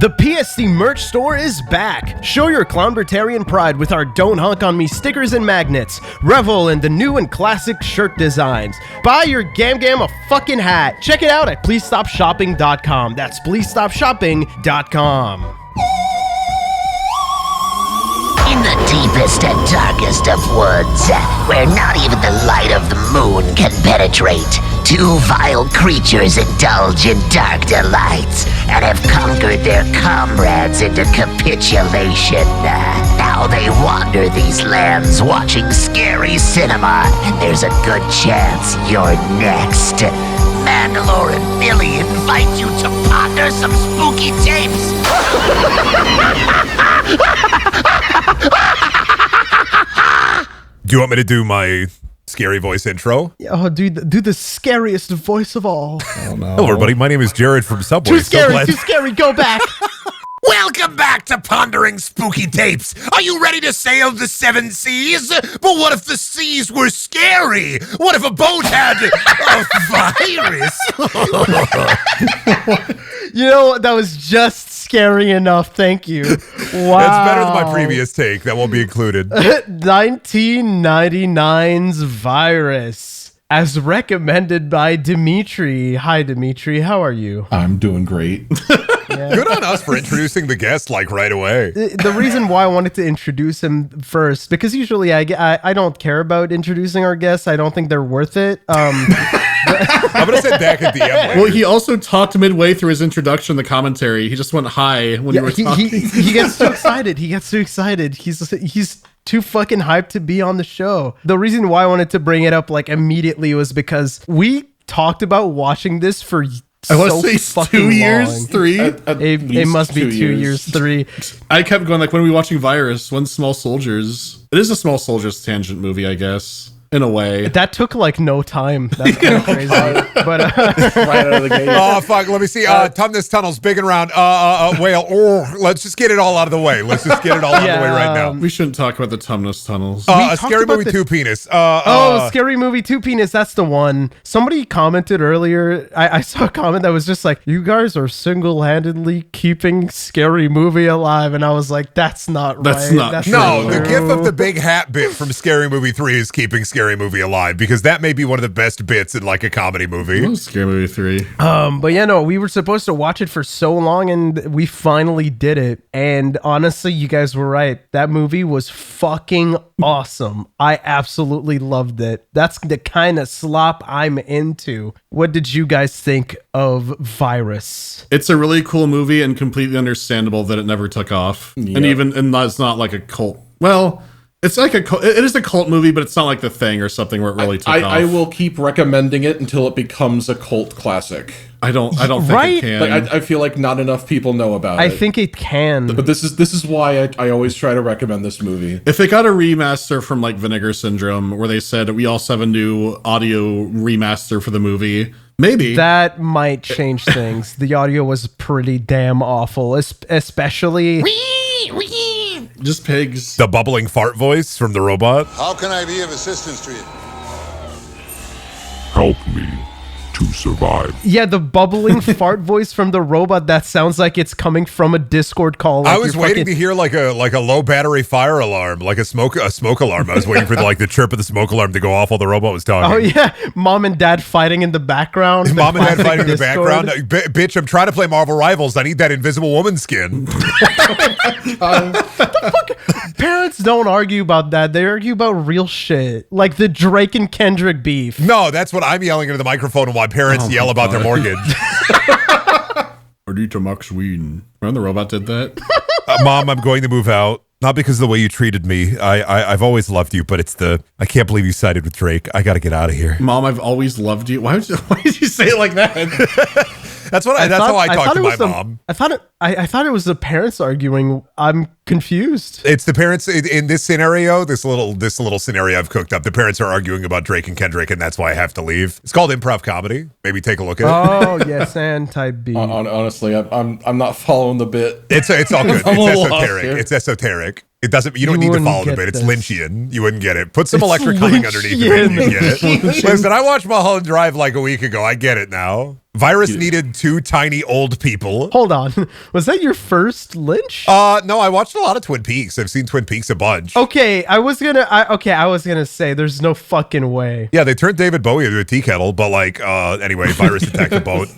The PSC merch store is back! Show your Clownbertarian pride with our Don't Hunk on Me stickers and magnets. Revel in the new and classic shirt designs. Buy your Gam a fucking hat. Check it out at pleasestopshopping.com. That's pleasestopshopping.com. In the deepest and darkest of woods, where not even the light of the moon can penetrate, two vile creatures indulge in dark delights and have conquered their comrades into capitulation. Now they wander these lands watching scary cinema, and there's a good chance you're next. Mandalore and Billy invite you to ponder some spooky tapes. Do you want me to do my scary voice intro? Oh, do the scariest voice of all. Oh, no. Hello, everybody. My name is Jared from Subway. Too scary, go back. Welcome back to Pondering Spooky Tapes. Are you ready to sail the seven seas? But what if the seas were scary? What if a boat had a virus? You know, that was just scary enough. Thank you. Wow. That's better than my previous take. That won't be included. 1999's Virus, as recommended by Dimitri. Hi, Dimitri. How are you? I'm doing great. Yeah. Good on us for introducing the guest like right away. The reason why I wanted to introduce him first, because usually I don't care about introducing our guests. I don't think they're worth it. I'm gonna send back at the end later. Well, he also talked midway through his introduction, the commentary. He just went hi when you were talking. He gets too excited. He's too fucking hyped to be on the show. The reason why I wanted to bring it up like immediately was because we talked about watching this for I want to say 2 years, 3. It must be 2 years, 3. I kept going like, when are we watching Virus? When's Small Soldiers? It is a Small Soldiers tangent movie, I guess. In a way. That took like no time. That's kind of crazy. But right out of the gate. Oh, fuck. Let me see. This tunnel's big and round. Whale. Oh, let's just get it all out of the way. Let's just get it all out of the way right now. We shouldn't talk about the Tumnus tunnels. A Scary Movie 2 penis. Scary Movie 2 penis. That's the one. Somebody commented earlier. I saw a comment that was just like, you guys are single-handedly keeping Scary Movie alive. And I was like, that's not right. That's not true. No, the gif of the big hat bit from Scary Movie 3 is keeping Scary Movie alive, because that may be one of the best bits in like a comedy movie. Scary Movie 3. But yeah, no, we were supposed to watch it for so long and we finally did it. And honestly, you guys were right. That movie was fucking awesome. I absolutely loved it. That's the kind of slop I'm into. What did you guys think of Virus? It's a really cool movie and completely understandable that it never took off. Yep. And it's not like a cult. Well, it's like it is a cult movie, but it's not like The Thing or something where it really took off. I will keep recommending it until it becomes a cult classic. I don't think it can. Like, I feel like not enough people know about it. I think it can. But this is why I always try to recommend this movie. If it got a remaster from like Vinegar Syndrome, where they said we also have a new audio remaster for the movie, maybe that might change things. The audio was pretty damn awful, especially. Just pigs. The bubbling fart voice from the robot. How can I be of assistance to you? Help me to survive. Yeah, the bubbling fart voice from the robot, that sounds like it's coming from a Discord call. Like I was waiting to hear like a low battery fire alarm, like a smoke alarm. I was waiting for the chirp of the smoke alarm to go off while the robot was talking. Oh yeah, mom and dad fighting in the background. Mom and dad fighting in the background. Bitch, I'm trying to play Marvel Rivals. I need that Invisible Woman skin. Parents don't argue about that. They argue about real shit, like the Drake and Kendrick beef. No, that's what I'm yelling into the microphone and why parents yell about their mortgage. Ardita Max Ween. Remember the robot did that? Mom, I'm going to move out. Not because of the way you treated me. I've always loved you, but I can't believe you sided with Drake. I got to get out of here. Mom, I've always loved you. Why did you say it like that? That's how I talk to my mom. I thought it was the parents arguing. I'm confused. It's the parents in this scenario, this little scenario I've cooked up. The parents are arguing about Drake and Kendrick, and that's why I have to leave. It's called improv comedy. Maybe take a look at it. Oh yes, and type B. Honestly, I'm not following the bit. It's all good. It's esoteric. It's esoteric. It doesn't. You don't need to follow the bit. It's Lynchian. You wouldn't get it. Put some electric humming underneath it, and you get it. Listen, I watched Mulholland Drive like a week ago. I get it now. Virus needed 2 tiny old people. Hold on. Was that your first Lynch? No, I watched a lot of Twin Peaks. I've seen Twin Peaks a bunch. Okay, I was gonna say there's no fucking way. Yeah, they turned David Bowie into a tea kettle, but like, anyway, Virus attacked the boat.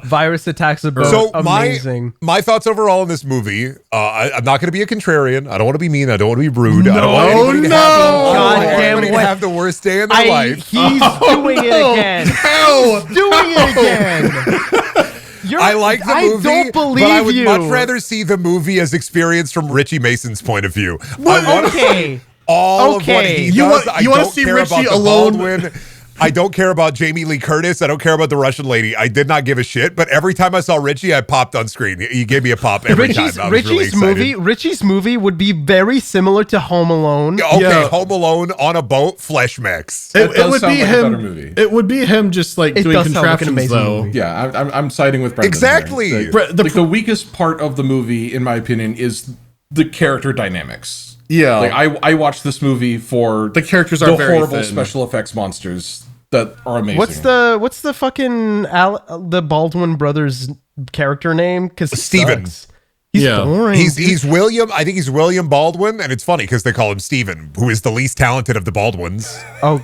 Virus attacks a boat. So Amazing. my thoughts overall in this movie, I'm not going to be a contrarian. I don't want to be mean. I don't want to be rude. I don't want anybody to have the worst day in their life. He's doing it again. He's doing it again. I like the movie, I don't believe but I would you. much rather see the movie as experienced from Richie Mason's point of view. Okay. All of what he does. You want to see Richie alone? Baldwin. I don't care about Jamie Lee Curtis. I don't care about the Russian lady. I did not give a shit. But every time I saw Richie, I popped on screen. He gave me a pop every time. I was really excited. Richie's movie would be very similar to Home Alone. Okay, Home Alone on a boat, flesh mix. It would be like him. A better movie. It would be him just like doing contraptions though. Movie. Yeah, I'm siding with Brendan. Exactly. The weakest part of the movie, in my opinion, is the character dynamics. Yeah, like I watched this movie for the characters are very horrible thin. special effects monsters that are amazing. What's the fucking the Baldwin brothers character name? Because Steven. He's boring. He's William. I think he's William Baldwin, and it's funny because they call him Steven, who is the least talented of the Baldwins. Oh,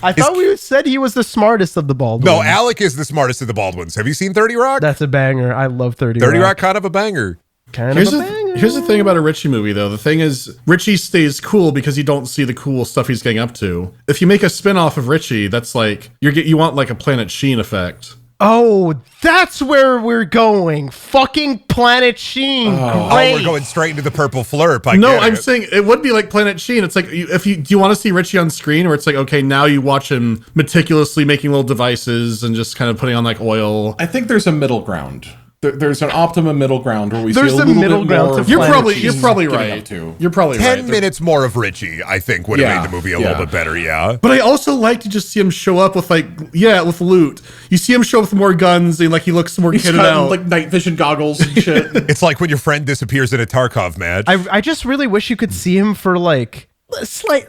I thought we said he was the smartest of the Baldwins. No, Alec is the smartest of the Baldwins. Have you seen 30 Rock? That's a banger. I love 30 Rock. 30 Rock, kind of a banger. Here's the thing about a Richie movie, though. The thing is, Richie stays cool because you don't see the cool stuff he's getting up to. If you make a spin-off of Richie, that's like you want like a Planet Sheen effect. Oh, that's where we're going. Fucking Planet Sheen. Oh, we're going straight into the purple flurp. I'm saying it would be like Planet Sheen. It's like do you want to see Richie on screen, where it's like, okay, now you watch him meticulously making little devices and just kind of putting on like oil. I think there's a middle ground. There's an optimum middle ground where we There's see a a little middle bit ground more. to You're probably right. You're probably 10 right. minutes more of Richie, I think, would have made the movie a little bit better. Yeah, but I also like to just see him show up with with loot. You see him show up with more guns and like he looks more kitted out, like night vision goggles and shit. It's like when your friend disappears in a Tarkov match. I just really wish you could see him for like slight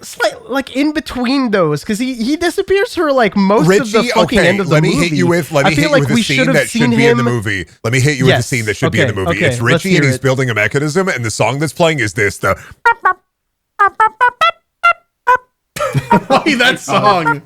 like in between those, because he disappears for like most of the fucking end of the movie. Let me hit you with a scene that should be in the movie. Let me hit you with a scene that should be in the movie. It's Richie and he's building a mechanism, and the song that's playing is this. Why that song?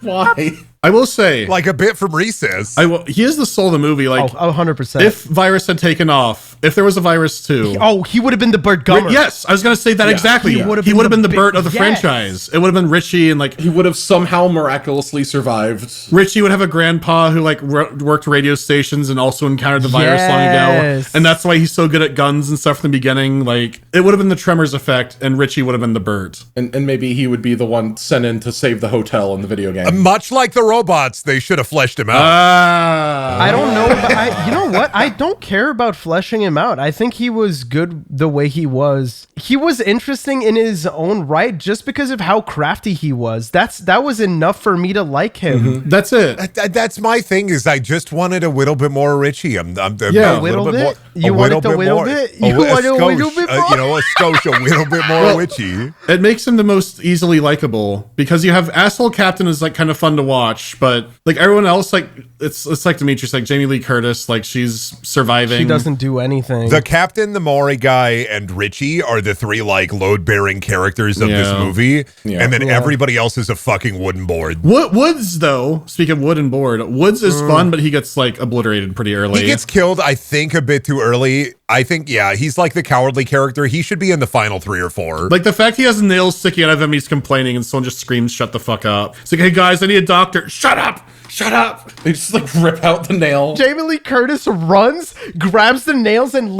Why? I will say, like a bit from Recess. He is the soul of the movie. Like, 100%. If Virus had taken off, if there was a Virus 2, he would have been the Burt Gummer. Yes, I was going to say that exactly. He would have been the Burt of the franchise. It would have been Richie, and like he would have somehow miraculously survived. Richie would have a grandpa who like worked radio stations and also encountered the virus long ago, and that's why he's so good at guns and stuff from the beginning. Like, it would have been the Tremors effect, and Richie would have been the Burt, and maybe he would be the one sent in to save the hotel in the video game. Much like the robots, they should have fleshed him out. I don't know, but you know what? I don't care about fleshing him out. I think he was good the way he was. He was interesting in his own right just because of how crafty he was. That was enough for me to like him. Mm-hmm. That's it. That's my thing, is I just wanted a little bit more Richie. A little bit more. You wanted a little bit? You wanted a little bit more? You know, a skosh, a little bit more Richie. It makes him the most easily likable because you have asshole captain is like kind of fun to watch, but like everyone else, like it's like Demetrius, like Jamie Lee Curtis, like she's surviving. She doesn't do anything. The captain, the Maury guy, and Richie are the three like load-bearing characters of this movie, and then everybody else is a fucking wooden board. Woods, though, speaking of wooden board, Woods is fun, but he gets like obliterated pretty early. He gets killed, I think, a bit too early. I think, he's like the cowardly character. He should be in the final 3 or 4. Like the fact he has nails sticking out of him, he's complaining, and someone just screams, "Shut the fuck up!" It's like, "Hey guys, I need a doctor." Shut up! Shut up! They just like rip out the nail. Jamie Lee Curtis runs, grabs the nails, and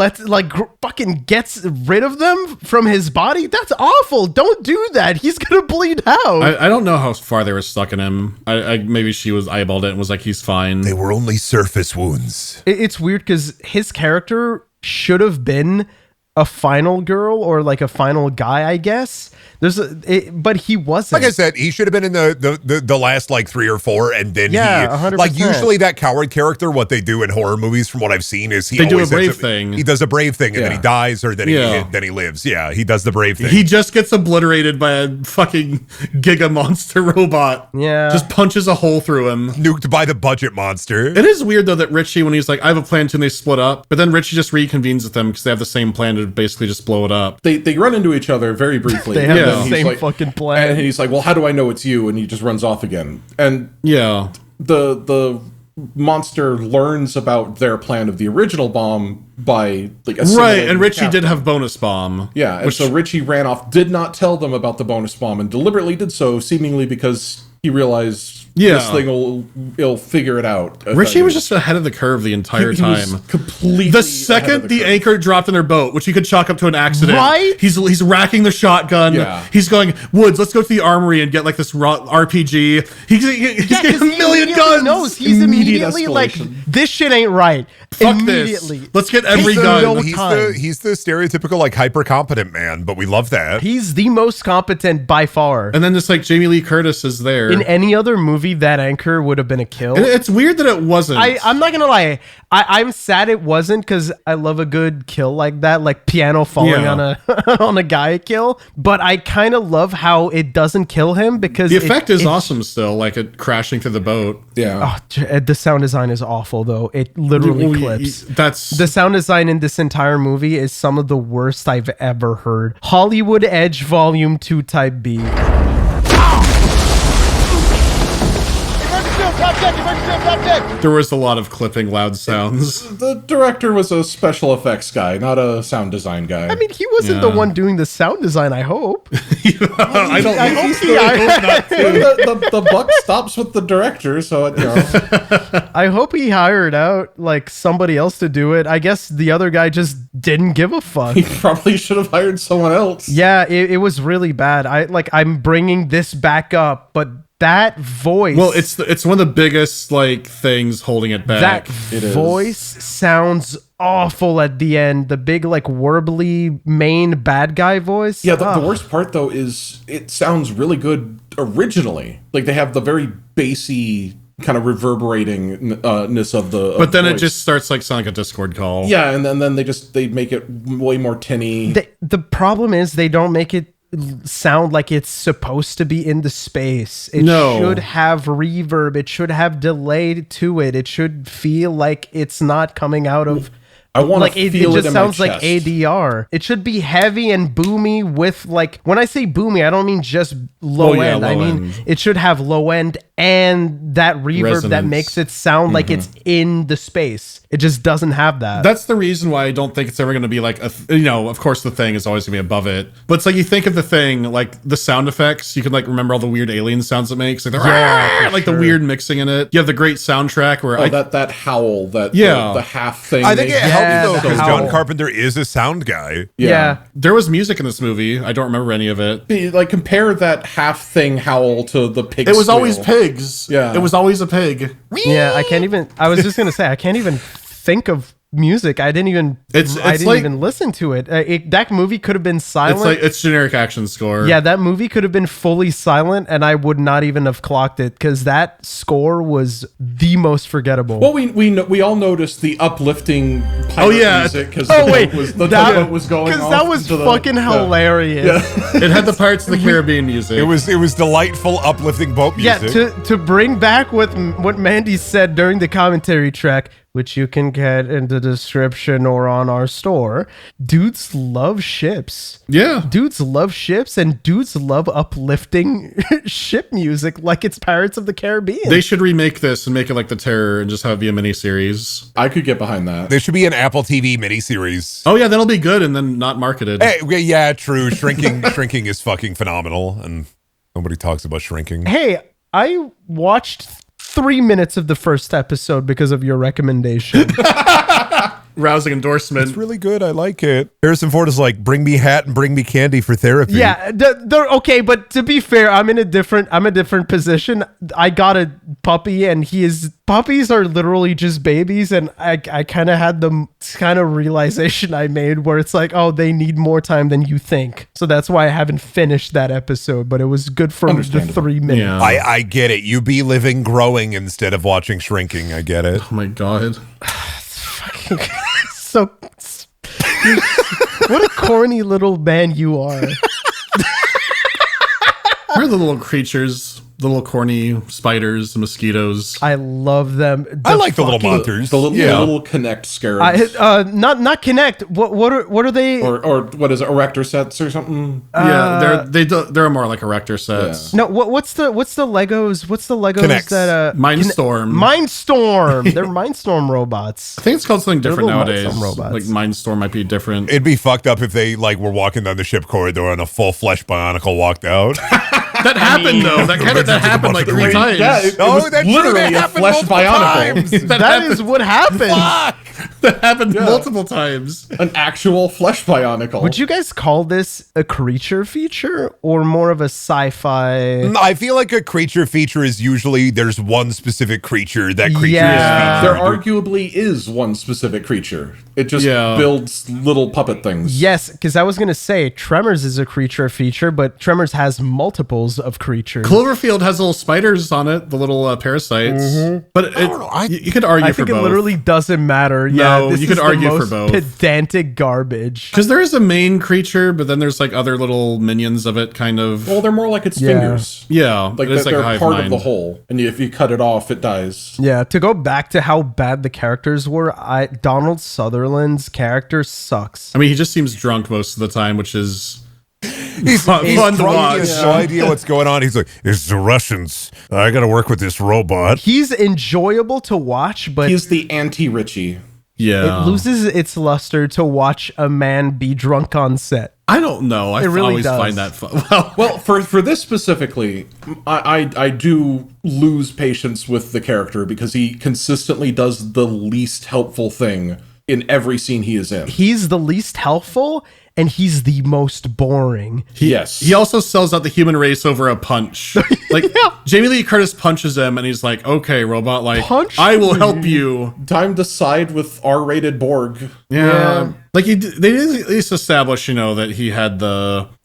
fucking gets rid of them from his body. That's awful. Don't do that. He's gonna bleed out. I don't know how far they were stuck in him. I maybe she was eyeballed it and was like, he's fine. They were only surface wounds. It's weird because his character should have been a final girl or like a final guy, I guess. But he wasn't. Like I said, he should have been in the last like 3 or 4, and then 100%. Like usually that coward character, what they do in horror movies, from what I've seen, is they do a brave thing. He does a brave thing, and then he dies, or then he lives. Yeah, he does the brave thing. He just gets obliterated by a fucking Giga monster robot. Yeah, just punches a hole through him. Nuked by the budget monster. It is weird though that Richie, when he's like, I have a plan too, and they split up, but then Richie just reconvenes with them because they have the same plan to basically just blow it up. They run into each other very briefly. They have the same fucking plan. And he's like, well, how do I know it's you? And he just runs off again. And the monster learns about their plan of the original bomb by like right, and Richie did have bonus bomb. Yeah, and so Richie ran off, did not tell them about the bonus bomb, and deliberately did so, seemingly because he realized this thing will figure it out. Richie was just ahead of the curve the entire time. Was completely. The second the anchor dropped in their boat, which he could chalk up to an accident, right? He's racking the shotgun. Yeah. He's going, Woods, let's go to the armory and get like this RPG. He's getting a million guns. Knows. He's immediately like, this shit ain't right. Fuck immediately. This. Let's get every gun. He's the stereotypical like hyper competent man, but we love that. He's the most competent by far. And then just like Jamie Lee Curtis is there. In any other movie, that anchor would have been a kill. And it's weird that it wasn't. I'm not gonna lie. I'm sad it wasn't, because I love a good kill like that, like piano falling on a on a guy kill. But I kind of love how it doesn't kill him, because the effect is awesome still, like it crashing through the boat. Yeah. Oh, the sound design is awful though. It literally clips. The sound design in this entire movie is some of the worst I've ever heard. Hollywood Edge Volume 2 Type B. There was a lot of clipping loud sounds. The director was a special effects guy, not a sound design guy. I mean, he wasn't the one doing the sound design, I hope. I don't know. The buck stops with the director, so you know. I hope he hired out like somebody else to do it. I guess the other guy just didn't give a fuck. He probably should have hired someone else. Yeah, it was really bad. I'm bringing this back up, but that voice. Well, it's one of the biggest like things holding it back. That voice sounds awful at the end. The big like warbly main bad guy voice. Yeah, the worst part though is it sounds really good originally. Like they have the very bassy kind of reverberating-ness of the but then voice. It just starts like sounding like a Discord call. Yeah, and then they make it way more tinny. The problem is they don't make it sound like it's supposed to be in the space. It should have reverb. It should have delay to it. It should feel like it's not coming out of. I want like to feel it just in sounds my like chest. ADR. It should be heavy and boomy with like, when I say boomy, I don't mean just low end. I mean it should have low end and that reverb that makes it sound like it's in the space. It just doesn't have that. That's the reason why I don't think it's ever going to be like of course the Thing is always going to be above it. But it's like you think of the Thing, like the sound effects, you can like remember all the weird alien sounds it makes. Like the weird mixing in it. You have the great soundtrack where that howl, the half thing. I think it helps though, because howl. John Carpenter is a sound guy. Yeah. There was music in this movie. I don't remember any of it. Like compare that half thing howl to the pig. It was always pigs. Yeah. It was always a pig. Yeah, I can't even. I was just gonna say I can't even think of music. I didn't even. I didn't even listen to it. That movie could have been silent. It's generic action score. Yeah, that movie could have been fully silent, and I would not even have clocked it because that score was the most forgettable. Well, we all noticed the uplifting pirate music because the boat was going because off that was fucking hilarious. Yeah. It had the Pirates of the Caribbean music. It was delightful, uplifting boat music. Yeah, to bring back what Mandy said during the commentary track, which you can get in the description or on our store. Dudes love ships. Yeah. Dudes love ships, and dudes love uplifting ship music like it's Pirates of the Caribbean. They should remake this and make it like The Terror and just have it be a miniseries. I could get behind that. There should be an Apple TV miniseries. Oh yeah, that'll be good and then not marketed. Hey, yeah, true. Shrinking is fucking phenomenal, and nobody talks about shrinking. Hey, I watched 3 minutes of the first episode because of your recommendation. rousing endorsement. It's really good. I like it. Harrison Ford is like, bring me hat and bring me candy for therapy. Yeah, they're okay, but to be fair, I'm a different position. I got a puppy, and puppies are literally just babies, and I kind of had the kind of realization I made where it's like, oh, they need more time than you think. So that's why I haven't finished that episode, but it was good for the 3 minutes. Yeah. I get it. You be living growing instead of watching shrinking. I get it. Oh my God. So what a corny little man you are. Where are the little creatures? The little corny spiders, mosquitoes. I love them. I like the little monsters. The little Connect scarabs. Not Connect. What are they? Or what is it, erector sets or something? Yeah, they're more like erector sets. Yeah. No, what's the Legos? What's the Legos Connects. that Mindstorm. Mindstorm. They're Mindstorm robots. I think it's called something different little nowadays. Mindstorm robots. Like Mindstorm might be different. It'd be fucked up if they like were walking down the ship corridor and a full flesh Bionicle walked out. That happened though. That happened like 3 times. Yeah, it Oh, was that literally should've a happened flesh multiple Bionicle. times. That is what happened. That happened multiple times. An actual flesh Bionicle. Would you guys call this a creature feature or more of a sci-fi? I feel like a creature feature is usually there's one specific creature. That creature Yeah. is There featured. arguably is one specific creature. It just Yeah. builds little puppet things. Yes, because I was going to say Tremors is a creature feature, but Tremors has multiples of creatures. Cloverfield has little spiders on it, the little parasites. But you could argue I for think it both. literally doesn't matter. No, this you could is the argue for most both. Pedantic garbage. Because there is a main creature, but then there's like other little minions of it, kind of. Well, they're more like its Yeah. fingers. Yeah, Like it is they're a hive part of mind. the whole. And if you cut it off, it dies. Yeah, to go back to how bad the characters were, Donald Sutherland's character sucks. I mean, he just seems drunk most of the time, which is He's fun to drunk, watch. he has no idea what's going on. He's like, it's the Russians. I got to work with this robot. He's enjoyable to watch, but He's the anti-Richie. Yeah. it loses its luster to watch a man be drunk on set. I don't know. I It really always does. find that fun. Well, for this specifically, I do lose patience with the character because he consistently does the least helpful thing in every scene he is in. He's the least helpful, and he's the most boring. Yes. He also sells out the human race over a punch. Like, Jamie Lee Curtis punches him, and he's like, okay, robot, like, Punch I will me. help you. Time to side with R-rated Borg. Yeah. Like, they did at least establish, that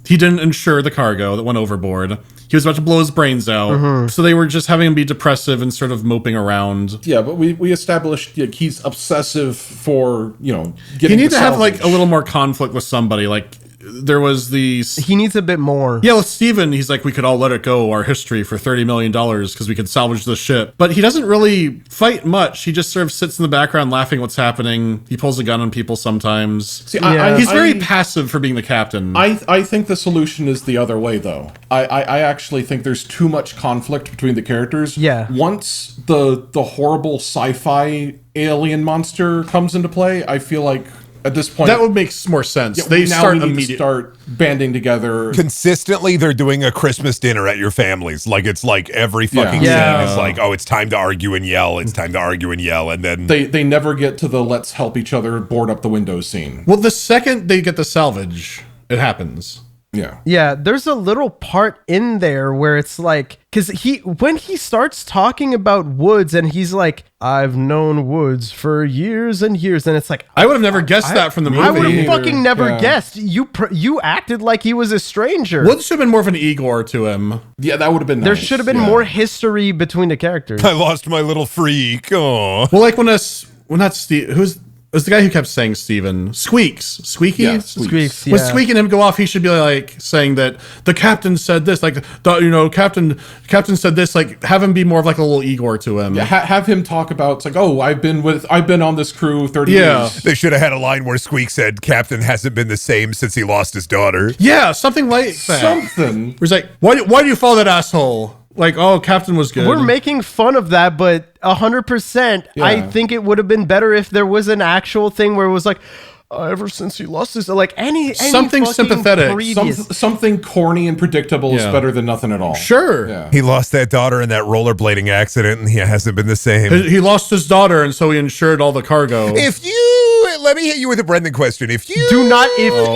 he didn't insure the cargo that went overboard. He was about to blow his brains out. So they were just having him be depressive and sort of moping around. Yeah, but we established he's obsessive for, getting You need to have, salvage. like, a little more conflict with somebody. Like, there was the... He needs a bit more. Yeah, with Steven, he's like, we could all let it go, our history, for $30 million because we could salvage the ship. But he doesn't really fight much. He just sort of sits in the background laughing what's happening. He pulls a gun on people sometimes. See, He's very passive for being the captain. I think the solution is the other way, though. I actually think there's too much conflict between the characters. Yeah. Once the horrible sci-fi alien monster comes into play, I feel like at this point that would make more sense. we need immediately. to start banding together. Consistently, they're doing a Christmas dinner at your family's. Like, it's like every fucking Yeah. scene is like, oh, it's time to argue and yell. It's time to argue and yell. And then They never get to the let's help each other board up the windows scene. Well, the second they get the salvage, it happens. Yeah. Yeah, there's a little part in there where it's like, because when he starts talking about Woods and he's like, I've known Woods for years and years, and it's like, I would have never guessed that from the movie. I would have either. fucking never Yeah. guessed. You acted like he was a stranger. Woods should have been more of an Igor to him. Yeah, that would have been There nice. should have been Yeah. more history between the characters. I lost my little freak. Oh, Well, like when not Steve, it was the guy who kept saying Steven. Squeaky? Yeah, Squeaks, When yeah. Squeak and him go off, he should be like saying that the captain said this, like Captain said this, like have him be more of like a little Igor to him. Yeah, have him talk about, it's like, oh, I've been on this crew 30 Yeah. years. they should have had a line where Squeak said, Captain hasn't been the same since he lost his daughter. Yeah, something like that. Something. Where he's like, why do you follow that asshole? Like, oh, Captain was good. We're making fun of that, but 100%, I Yeah. think it would have been better if there was an actual thing where it was like, ever since he lost his, like any Something fucking sympathetic. previous- Something corny and predictable is Yeah. better than nothing at all. Sure. Yeah. He lost that daughter in that rollerblading accident, and he hasn't been the same. He lost his daughter, and so he insured all the cargo. If you let me hit you with a Brendan question. If you Do not now,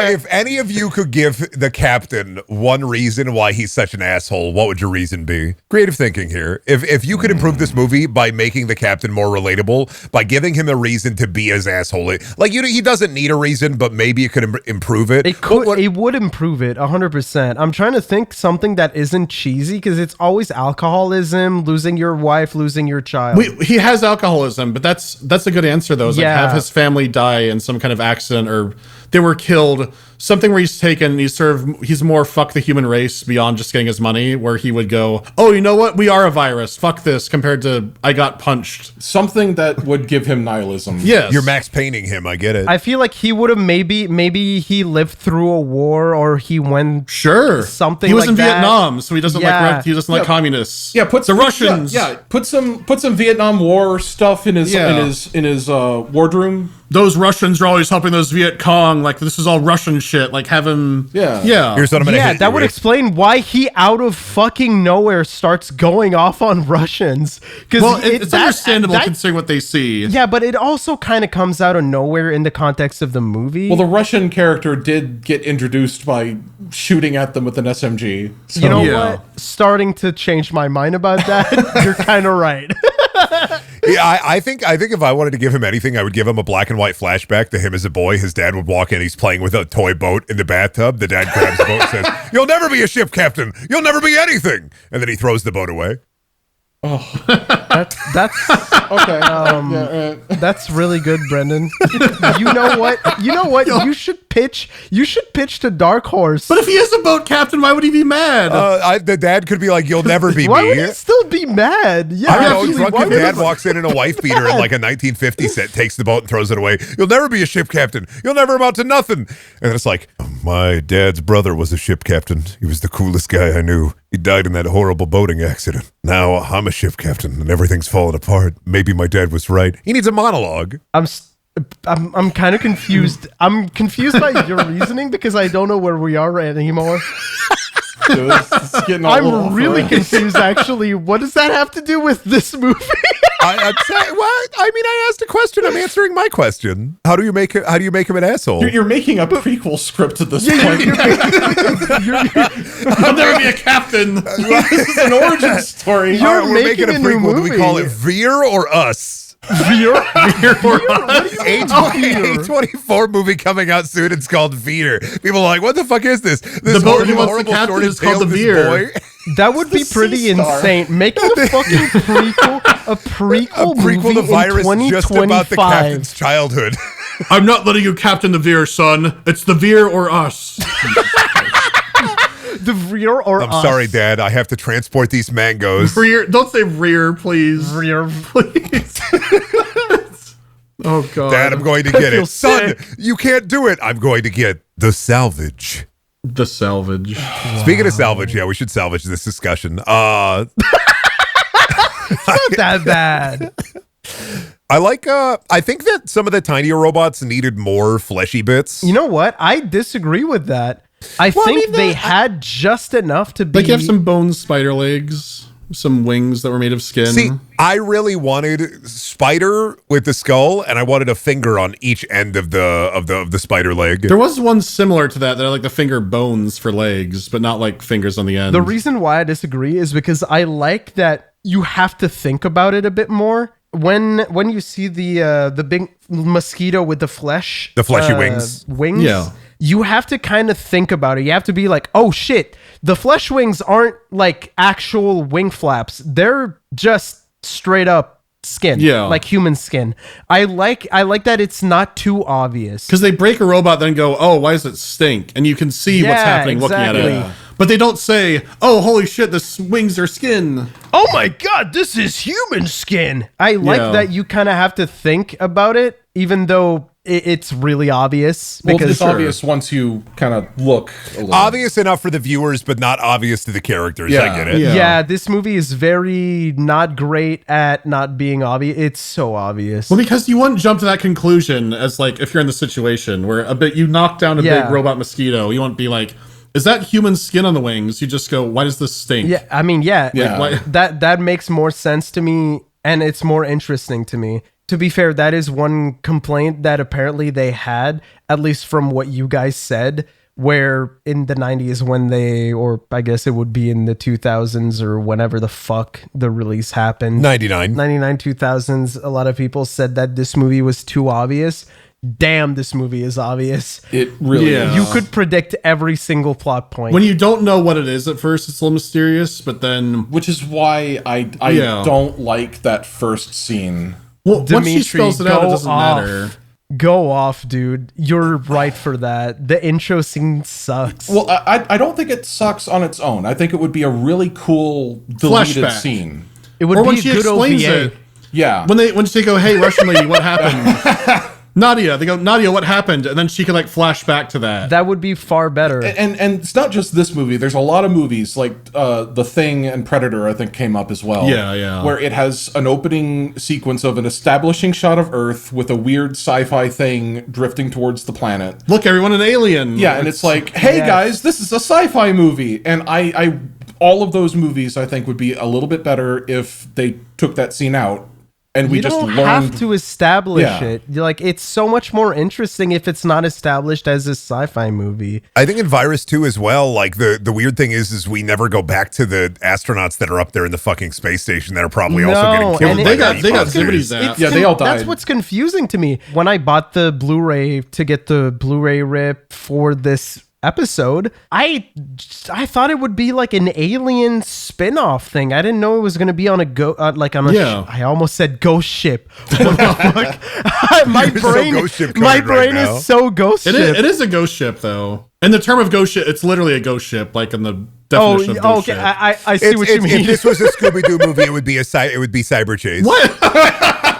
if any of you could give the captain one reason why he's such an asshole, what would your reason be? Creative thinking here. If you could improve this movie by making the captain more relatable, by giving him a reason to be as asshole, like he doesn't need a reason, but maybe it could improve it. It could. It would improve it 100%. I'm trying to think something that isn't cheesy because it's always alcoholism, losing your wife, losing your child. He has alcoholism, but that's a good answer though. Is like have his family die in some kind of accident or they were killed. Something where he's taken, he's more fuck the human race beyond just getting his money, where he would go, oh, you know what? We are a virus. Fuck this compared to I got punched. Something that would give him nihilism. Yes. You're Max Payneing him. I get it. I feel like he would have maybe he lived through a war or he went something. He was like in that. Vietnam, so he doesn't like communists. Yeah, put the Russians. Put some Vietnam War stuff in his wardroom. Those Russians are always helping those Viet Cong. Like this is all Russian shit. Like have him. Yeah. Here's what I'm gonna hit that you would with. explain why he out of fucking nowhere starts going off on Russians. Well, it's understandable considering what they see. Yeah, but it also kind of comes out of nowhere in the context of the movie. Well, the Russian character did get introduced by shooting at them with an SMG. So. You know what? Starting to change my mind about that. You're kind of right. Yeah, I think if I wanted to give him anything, I would give him a black and white flashback to him as a boy. His dad would walk in, he's playing with a toy boat in the bathtub. The dad grabs the boat and says, "You'll never be a ship captain. You'll never be anything." And then he throws the boat away. Oh, that's okay. That's really good, Brendan. You know what? You should pitch to Dark Horse. But if he is a boat captain, why would he be mad? The dad could be like, "You'll never be why me." would he still be mad? Yeah, I don't know. Drunken dad walks in a wife beater in like a 1950 set, takes the boat and throws it away. "You'll never be a ship captain. You'll never amount to nothing." And then it's like, my dad's brother was a ship captain. He was the coolest guy I knew. He died in that horrible boating accident. Now I'm a ship captain and everything's falling apart. Maybe my dad was right. He needs a monologue. I'm kind of confused. I'm confused by your reasoning because I don't know where we are anymore. Dude, it's getting all I'm really confused, actually. What does that have to do with this movie? I asked a question. I'm answering my question. How do you make him an asshole? You're making a prequel script at this point. I'll never be a captain. This is an origin story. We're making a prequel. Do we call it Veer or Us? Veer or A24 movie coming out soon. It's called Veer. People are like, what the fuck is this? The boat he wants the captain is called the Veer. That would be pretty insane. Making a fucking prequel movie to Virus in 2025. Just about the captain's childhood. I'm not letting you captain the Veer, son. It's the Veer or us. The Veer or us. I'm sorry, Dad. I have to transport these mangoes. Rear. Don't say rear, please. Rear, please. Oh, God. Dad, I'm going to get it. Son, sick. you can't do it. I'm going to get the salvage. The salvage. Speaking of salvage, yeah, we should salvage this discussion. It's not that bad. I think that some of the tinier robots needed more fleshy bits. You know what? I disagree with that. I think they had just enough to be. Like you have some bone spider legs, some wings that were made of skin. See, I really wanted spider with the skull, and I wanted a finger on each end of the spider leg. There was one similar to that. They're like the finger bones for legs, but not like fingers on the end. The reason why I disagree is because I like that you have to think about it a bit more. When you see the big mosquito with the fleshy wings, yeah. You have to kind of think about it. You have to be like, oh shit, the flesh wings aren't like actual wing flaps. They're just straight up skin, like human skin. I like that it's not too obvious. Because they break a robot, then go, oh, why does it stink? And you can see what's happening looking at it. Yeah. But they don't say, oh, holy shit, the wings are skin. Oh my God, this is human skin. I like that you kind of have to think about it, even though it's really obvious. Because it's obvious once you kind of look a little. Obvious enough for the viewers, but not obvious to the characters. Yeah. I get it. Yeah, this movie is very not great at not being obvious. It's so obvious. Well, because you wouldn't jump to that conclusion as like, if you're in the situation where you knock down a big robot mosquito, you won't be like, is that human skin on the wings? You just go, why does this stink? Yeah, I mean, that makes more sense to me, and it's more interesting to me To be fair, that is one complaint that apparently they had, at least from what you guys said, where in the 90s when they, or I guess it would be in the 2000s or whenever the fuck the release happened. 99. 99, 2000s, a lot of people said that this movie was too obvious. Damn, this movie is obvious. It really is. You could predict every single plot point. When you don't know what it is at first, it's a little mysterious, but then... Which is why I don't like that first scene. Well, once she Dimitri, spells it out, it doesn't matter. Go off, dude. You're right for that. The intro scene sucks. Well, I don't think it sucks on its own. I think it would be a really cool deleted Flashback. scene. It would Or be when a she good explains OVA. it. Yeah. When they go, hey, Russian lady, what happened? Nadia, they go, Nadia, what happened? And then she can like flash back to that. That would be far better. And it's not just this movie. There's a lot of movies like The Thing and Predator, I think, came up as well. Yeah. Where it has an opening sequence of an establishing shot of Earth with a weird sci-fi thing drifting towards the planet. Look, everyone, an alien. Yeah, and it's like, hey guys, this is a sci-fi movie. And I all of those movies, I think, would be a little bit better if they took that scene out. And we you just don't learned have to establish Yeah. it. You're like, it's so much more interesting if it's not established as a sci-fi movie. I think in Virus 2 as well, like the weird thing is we never go back to the astronauts that are up there in the fucking space station that are probably also No, getting killed. and by they got these Zippity monsters. Zap. Yeah, they all died. That's what's confusing to me. When I bought the Blu-ray to get the Blu-ray rip for this episode, I thought it would be like an alien spin-off thing. I didn't know it was going to be on a I almost said ghost ship. What the fuck? My You're so brain, ghost ship my coded right brain now. is so ghost ship. It is a ghost ship, though. And the term of ghost ship, it's literally a ghost ship, like in the definition of ghost okay. ship. I see what you mean. If this was a Scooby-Doo movie, it would be Cyber Chase.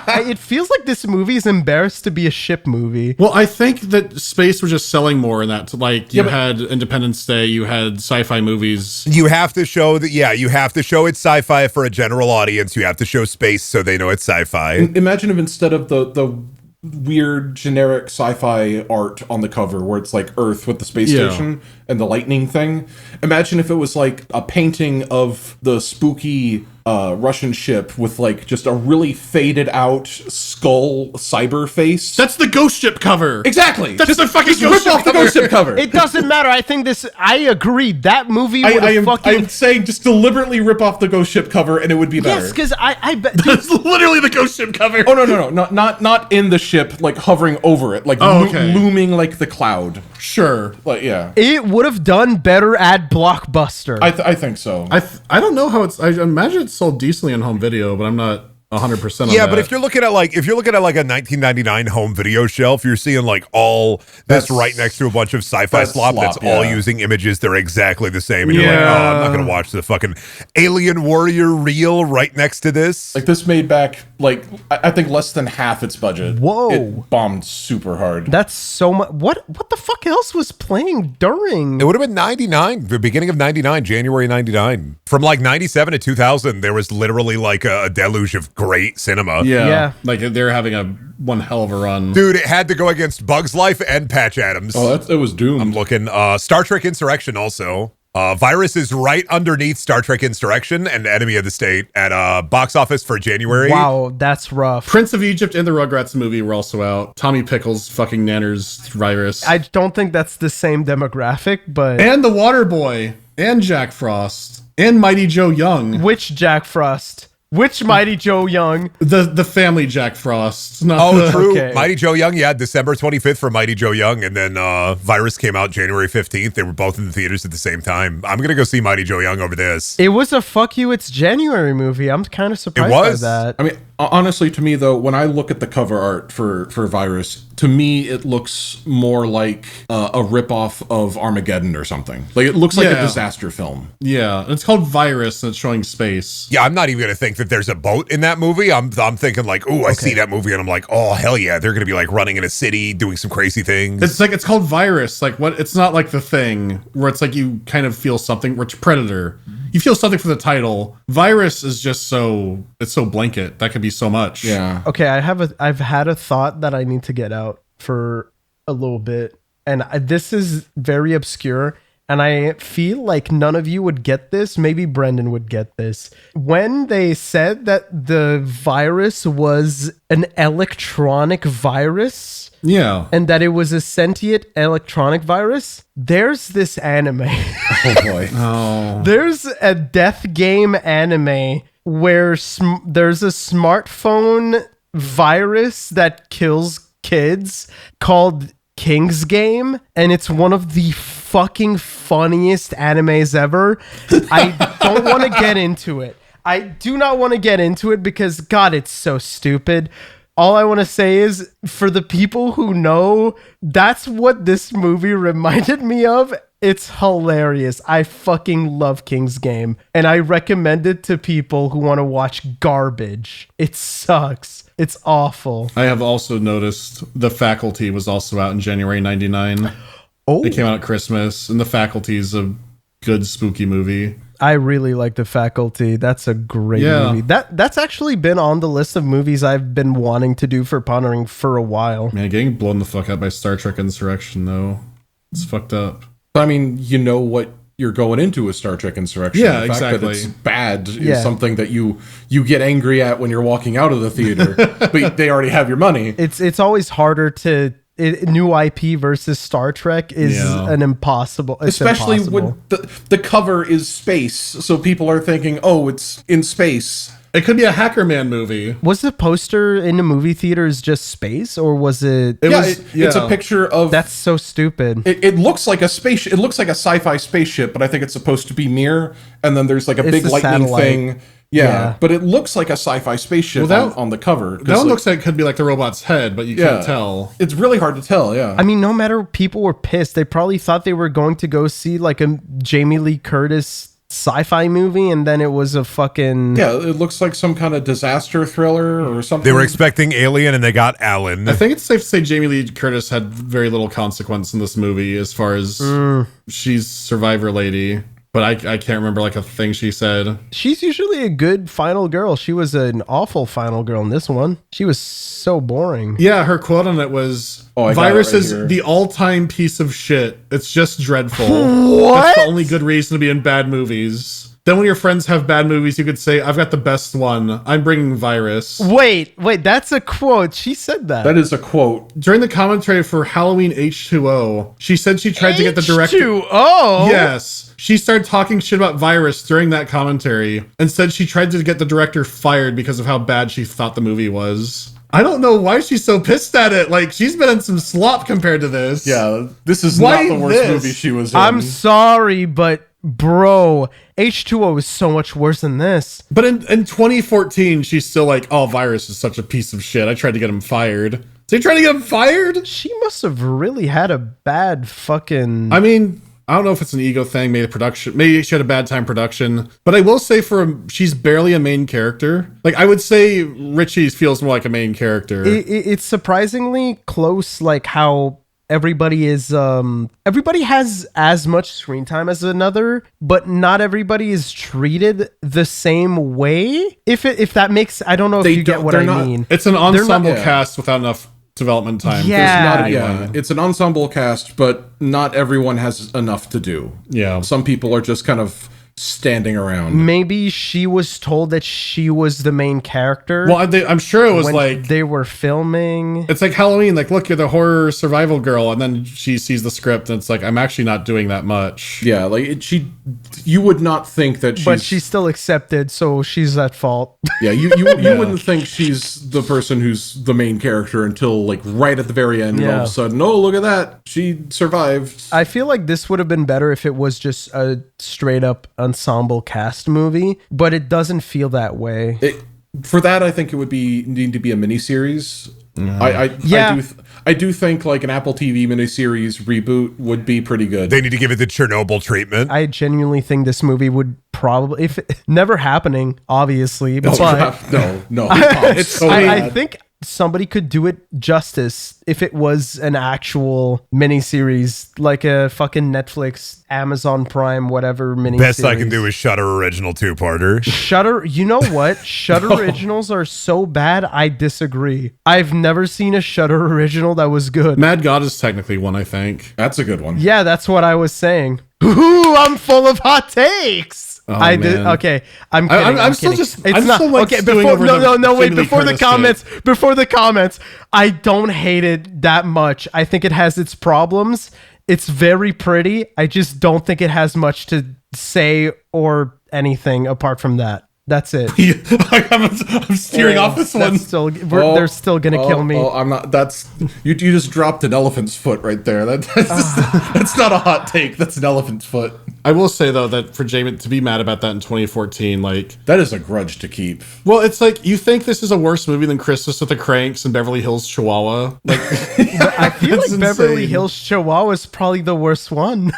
It feels like this movie is embarrassed to be a ship movie. Well, I think that space was just selling more in that. Like, you had Independence Day, you had sci-fi movies. You have to show that, you have to show it's sci-fi for a general audience. You have to show space so they know it's sci-fi. Imagine if instead of the weird generic sci-fi art on the cover where it's like Earth with the space station and the lightning thing, imagine if it was like a painting of the spooky Russian ship with like just a really faded out skull cyber face. That's the ghost ship cover. Exactly. That's the fucking Just ghost rip ship off the cover. ghost ship cover. It doesn't matter. I agree. That movie would have I am saying just deliberately rip off the ghost ship cover and it would be better. Yes, because I bet. That's literally the ghost ship cover. Oh no, not in the ship, like hovering over it, like looming like the cloud. Sure. Like It would have done better at Blockbuster. I think so. I don't know how it's. I imagine it's sold decently on home video, but I'm not 100% on Yeah, that. but if you're looking at like a 1999 home video shelf, you're seeing like all this right next to a bunch of sci-fi slop that's all using images. They're exactly the same, and you're like, oh, I'm not gonna watch the fucking Alien Warrior reel right next to this. Like this made back like I think less than half its budget. Whoa. It bombed super hard. That's so much. What the fuck else was playing during? It would have been 99, the beginning of 99, January 99. From like 97 to 2000, there was literally like a deluge of great cinema. yeah, like they're having one hell of a run. Dude, it had to go against Bugs Life and Patch Adams. Oh, it was doomed. I'm looking. Star Trek Insurrection also. Virus is right underneath Star Trek Insurrection and Enemy of the State at box office for January. Wow, that's rough. Prince of Egypt and the Rugrats movie were also out. Tommy Pickles, fucking Nanners, Virus. I don't think that's the same demographic, but And The Water Boy, and Jack Frost, and Mighty Joe Young. which Jack Frost? Which Mighty Joe Young? The family Jack Frost. Not Oh, the, true. Okay. Mighty Joe Young, yeah, December 25th for Mighty Joe Young, and then Virus came out January 15th. They were both in the theaters at the same time. I'm gonna go see Mighty Joe Young over this. It was a fuck you, it's January movie. I'm kind of surprised was? by that. I mean, honestly, to me though, when I look at the cover art for Virus, to me it looks more like a ripoff of Armageddon or something. Like it looks like a Yeah. disaster film. Yeah, it's called Virus, and it's showing space. Yeah, I'm not even gonna think that there's a boat in that movie. I'm thinking like, ooh, I see that movie, and I'm like, oh hell yeah, they're gonna be like running in a city, doing some crazy things. It's called Virus. Like what? It's not like The Thing, where it's like you kind of feel something. Where it's Predator, you feel something for the title. Virus is just so blanket. That could be so much. Yeah. Okay, I've had a thought that I need to get out for a little bit, and this is very obscure, and I feel like none of you would get this. Maybe Brendan would get this. When they said that the virus was an electronic virus, Yeah. and that it was a sentient electronic virus, there's this anime. Oh boy. There's a death game anime where there's a smartphone virus that kills kids called King's Game, and it's one of the fucking funniest animes ever. I don't want to get into it. I do not want to get into it because, God, it's so stupid. All I want to say is, for the people who know, that's what this movie reminded me of. It's hilarious. I fucking love King's Game, and I recommend it to people who want to watch garbage. It sucks. It's awful. I have also noticed The Faculty was also out in January 99. Oh, It came out at Christmas, and The Faculty is a good spooky movie. I really like The Faculty. That's a great movie. That's actually been on the list of movies I've been wanting to do for Pondering for a while. Man, getting blown the fuck out by Star Trek Insurrection, though. It's fucked up. I mean, you know what you're going into with Star Trek Insurrection. Yeah, the fact exactly. that it's bad is something that you get angry at when you're walking out of the theater, but they already have your money. It's always harder to... new IP versus Star Trek is an impossible. Especially impossible. when the cover is space, so people are thinking, oh, it's in space. It could be a Hacker Man movie. Was the poster in the movie theaters just space, or was it? It's a picture of. That's so stupid. It looks like a space. It looks like a sci-fi spaceship, but I think it's supposed to be near. And then there's like a big the lightning satellite. thing. Yeah, but it looks like a sci-fi spaceship on the cover. That one looks like it could be like the robot's head, but you can't tell. It's really hard to tell, yeah. I mean, no matter, people were pissed. They probably thought they were going to go see like a Jamie Lee Curtis sci-fi movie, and then it was a fucking... Yeah, it looks like some kind of disaster thriller or something. They were expecting Alien and they got Alan. I think it's safe to say Jamie Lee Curtis had very little consequence in this movie as far as she's Survivor lady. But I can't remember like a thing she said. She's usually a good final girl. She was an awful final girl in this one. She was so boring. Yeah, her quote on it was, "Virus is the all-time piece of shit. It's just dreadful. What? That's the only good reason to be in bad movies." Then when your friends have bad movies, you could say, "I've got the best one. I'm bringing Virus." Wait, that's a quote. She said that. That is a quote. During the commentary for Halloween H2O, she said she tried to get the director... H2O? Yes. She started talking shit about Virus during that commentary and said she tried to get the director fired because of how bad she thought the movie was. I don't know why she's so pissed at it. Like, she's been in some slop compared to this. Yeah, this is Why not the worst movie she was in. I'm sorry, but bro, H2O is so much worse than this. But in 2014, she's still like, "Oh, Virus is such a piece of shit. I tried to get him fired." So you trying to get him fired? She must have really had a bad fucking... I mean... I don't know if it's an ego thing, maybe she had a bad time production, but I will say she's barely a main character. Like, I would say Richie feels more like a main character. It's surprisingly close, like how everybody has as much screen time as another, but not everybody is treated the same way. If that makes, I don't know if you get what I mean. It's an ensemble cast without enough development time. It's an ensemble cast, but not everyone has enough to do. Yeah. Some people are just kind of standing around. Maybe she was told that she was the main character. Well, I'm sure it was when like they were filming. It's like Halloween, like, look, you're the horror survival girl, and then she sees the script and it's like, I'm actually not doing that much. Yeah, like you would not think that but she's still accepted, so she's at fault. Yeah, you wouldn't think she's the person who's the main character until like right at the very end, and all of a sudden, oh, look at that, she survived. I feel like this would have been better if it was just a straight up ensemble cast movie, but it doesn't feel that way. For that, I think it would need to be a miniseries. I do think like an Apple TV miniseries reboot would be pretty good. They need to give it the Chernobyl treatment. I genuinely think this movie would probably, if never happening, obviously, but no, I think somebody could do it justice if it was an actual miniseries, like a fucking Netflix, Amazon Prime, whatever miniseries. Best I can do is Shudder original 2-parter. Shudder, you know what? Shudder originals are so bad, I disagree. I've never seen a Shudder original that was good. Mad God is technically one, I think. That's a good one. Yeah, that's what I was saying. Ooh, I'm full of hot takes. Oh, I did. man. Okay, I'm kidding. I'm still kidding. just- It's I'm not still, like, okay. stewing Before over no, the wait. Jamie Lee Before the Curtis comments. Before the comments. I don't hate it that much. I think it has its problems. It's very pretty. I just don't think it has much to say or anything apart from that. That's it. I'm steering off this one. That's still, they're still gonna kill me. Oh, I'm not. That's you just dropped an elephant's foot right there. That's not a hot take. That's an elephant's foot. I will say though that for Jamie to be mad about that in 2014, like, That is a grudge to keep. well, it's like you think this is a worse movie than Christmas with the Cranks and Beverly Hills Chihuahua. Like, I feel like That's Beverly insane. Hills Chihuahua is probably the worst one.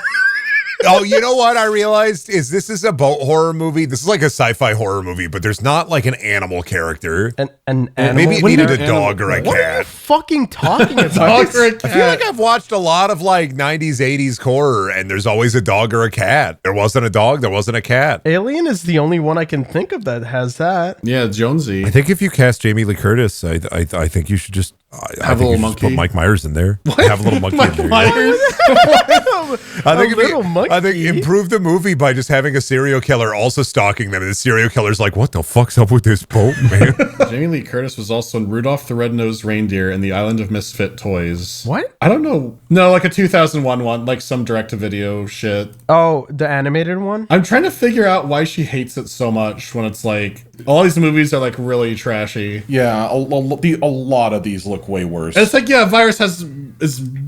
Oh, you know what I realized is this is a boat horror movie. This is like a sci-fi horror movie, but there's not like an animal character. An Maybe it animal. needed a animal? dog or a What are you cat. fucking talking about? dog or a I feel like I've watched a lot of like 90s, 80s horror, and there's always a dog or a cat. There wasn't a dog, there wasn't a cat. Alien is the only one I can think of that has that. yeah, Jonesy. I think if you cast Jamie Lee Curtis, I think you should just Have a little you should just monkey. put Mike Myers in there. Have a little monkey in there. Myers. I think A little I think monkey? improve the movie by just having a serial killer also stalking them, and the serial killer's like, "What the fuck's up with this boat, man?" Jamie Lee Curtis was also in Rudolph the Red-Nosed Reindeer and the Island of Misfit Toys. What? I don't know. No, like a 2001 one, like some direct-to-video shit. Oh, the animated one? I'm trying to figure out why she hates it so much when it's like all these movies are like really trashy. Yeah, a lot of these look way worse. And it's like, yeah, Virus is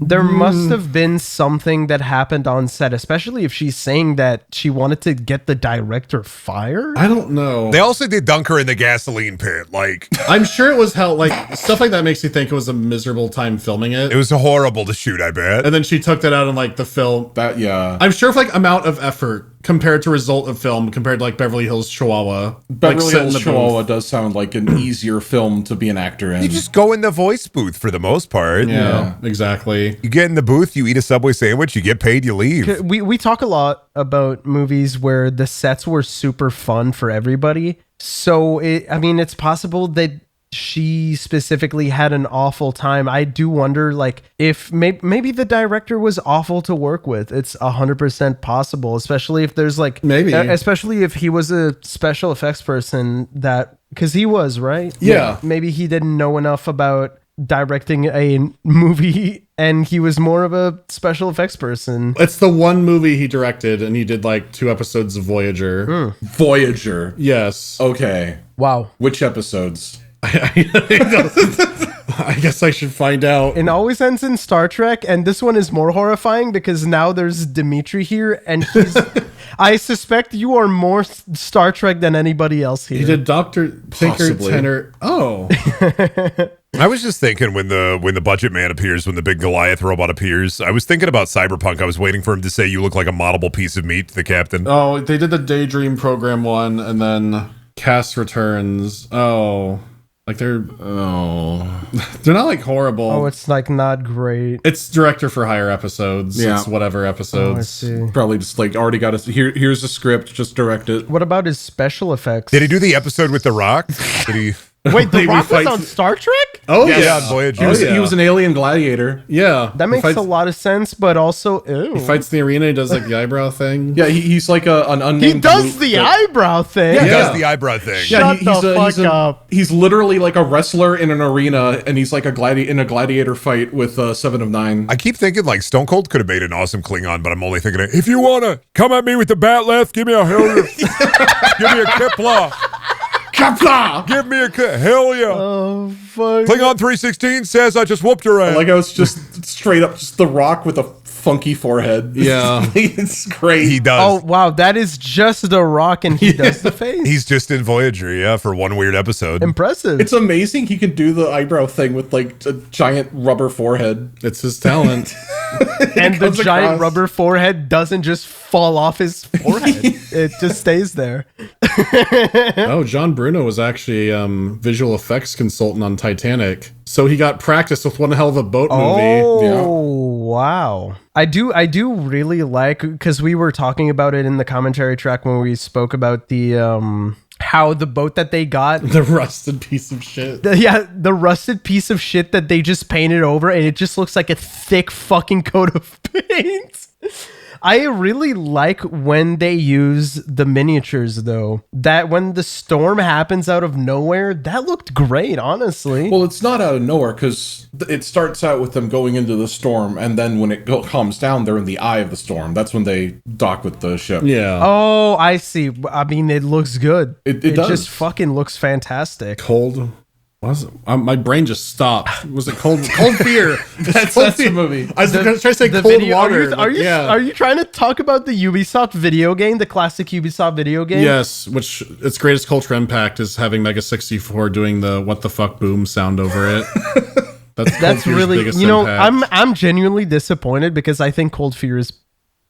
There must have been something that happened on set, especially if she's saying that she wanted to get the director fired. I don't know. They also did dunk her in the gasoline pit. Like, I'm sure it was hell. Like stuff like that makes you think it was a miserable time filming it. it was horrible to shoot, I bet. And then she took that out in like the film. that, yeah. I'm sure if like amount of effort compared to result of film compared to like Beverly Hills Chihuahua. Beverly like, sit in Hills the Chihuahua booth. does sound like an easier film to be an actor in. You just go in the voice booth for the most part. Yeah, exactly. You get in the booth, you eat a Subway sandwich, you get paid, you leave. We talk a lot about movies where the sets were super fun for everybody. So, it's possible that she specifically had an awful time. I do wonder, like, if maybe the director was awful to work with. It's 100% possible, especially if there's like especially if he was a special effects person that because he was right. Yeah. Maybe he didn't know enough about directing a movie and he was more of a special effects person. It's the one movie he directed, and he did like 2 episodes of Voyager. Voyager. Yes. Okay. Wow. Which episodes? I guess I should find out. It always ends in Star Trek, and this one is more horrifying because now there's Dimitri here, and he's. I suspect you are more Star Trek than anybody else here. He did Dr. Tinker Possibly. Tenor. Oh. I was just thinking when the budget man appears, when the big Goliath robot appears, I was thinking about Cyberpunk. I was waiting for him to say, "You look like a moddable piece of meat," to the captain. Oh, they did the Daydream program one, and then Cast Returns. Oh. Like they're not like horrible. Oh, it's like not great. It's director for hire episodes. Yeah. It's whatever Oh, I episodes. see. Probably just like already got us. Here's a script. Just direct it. What about his special effects? Did he do the episode with The Rock? Did he? Wait, The Maybe Rock was fights- on Star Trek? Oh Yeah, yeah. on Voyager. He was, yeah. he was an alien gladiator. Yeah. That makes a lot of sense, but also, ew. He fights in the arena. He does like the eyebrow thing. Yeah, he's like an unnamed. He does loop the that- eyebrow thing. He Yeah. does the eyebrow thing. Shut the fuck up. He's literally like a wrestler in an arena, and he's like in a gladiator fight with 7 of 9. I keep thinking like Stone Cold could have made an awesome Klingon, but I'm only thinking if you wanna come at me with the bat left, give me a hell, give me a Kepler, Kapla! give me a hell yeah. Oh, fuck. Klingon 316 says I just whooped your ass. Like I was just straight up just the Rock with a funky forehead. Yeah. It's great. He does. Oh, wow. That is just The Rock, and he does the face. He's just in Voyager, yeah, for one weird episode. Impressive. It's amazing he can do the eyebrow thing with like a giant rubber forehead. It's his talent. And the comes giant across. rubber forehead doesn't just fall off his forehead. It just stays there. Oh, John Bruno was actually a visual effects consultant on Titanic. So he got practice with one hell of a boat movie. Oh, wow. I do really like, because we were talking about it in the commentary track when we spoke about the how the boat that they got, The rusted piece of shit. the rusted piece of shit that they just painted over, and it just looks like a thick fucking coat of paint. I really like when they use the miniatures, though. That when the storm happens out of nowhere, that looked great, honestly. Well, it's not out of nowhere because it starts out with them going into the storm, and then when it calms down, they're in the eye of the storm. That's when they dock with the ship. Yeah. Oh, I see. I mean, it looks good. It just does. fucking looks fantastic. Cold. Was it? My brain just stopped. Was it Cold Fear? That's the movie. I was trying to say The Cold video, Water. are you trying to talk about the Ubisoft video game, the classic Ubisoft video game? Yes, which its greatest cultural impact is having Mega 64 doing the what the fuck boom sound over it. That's Cold Fear's really, biggest you know, impact. I'm genuinely disappointed because I think Cold Fear is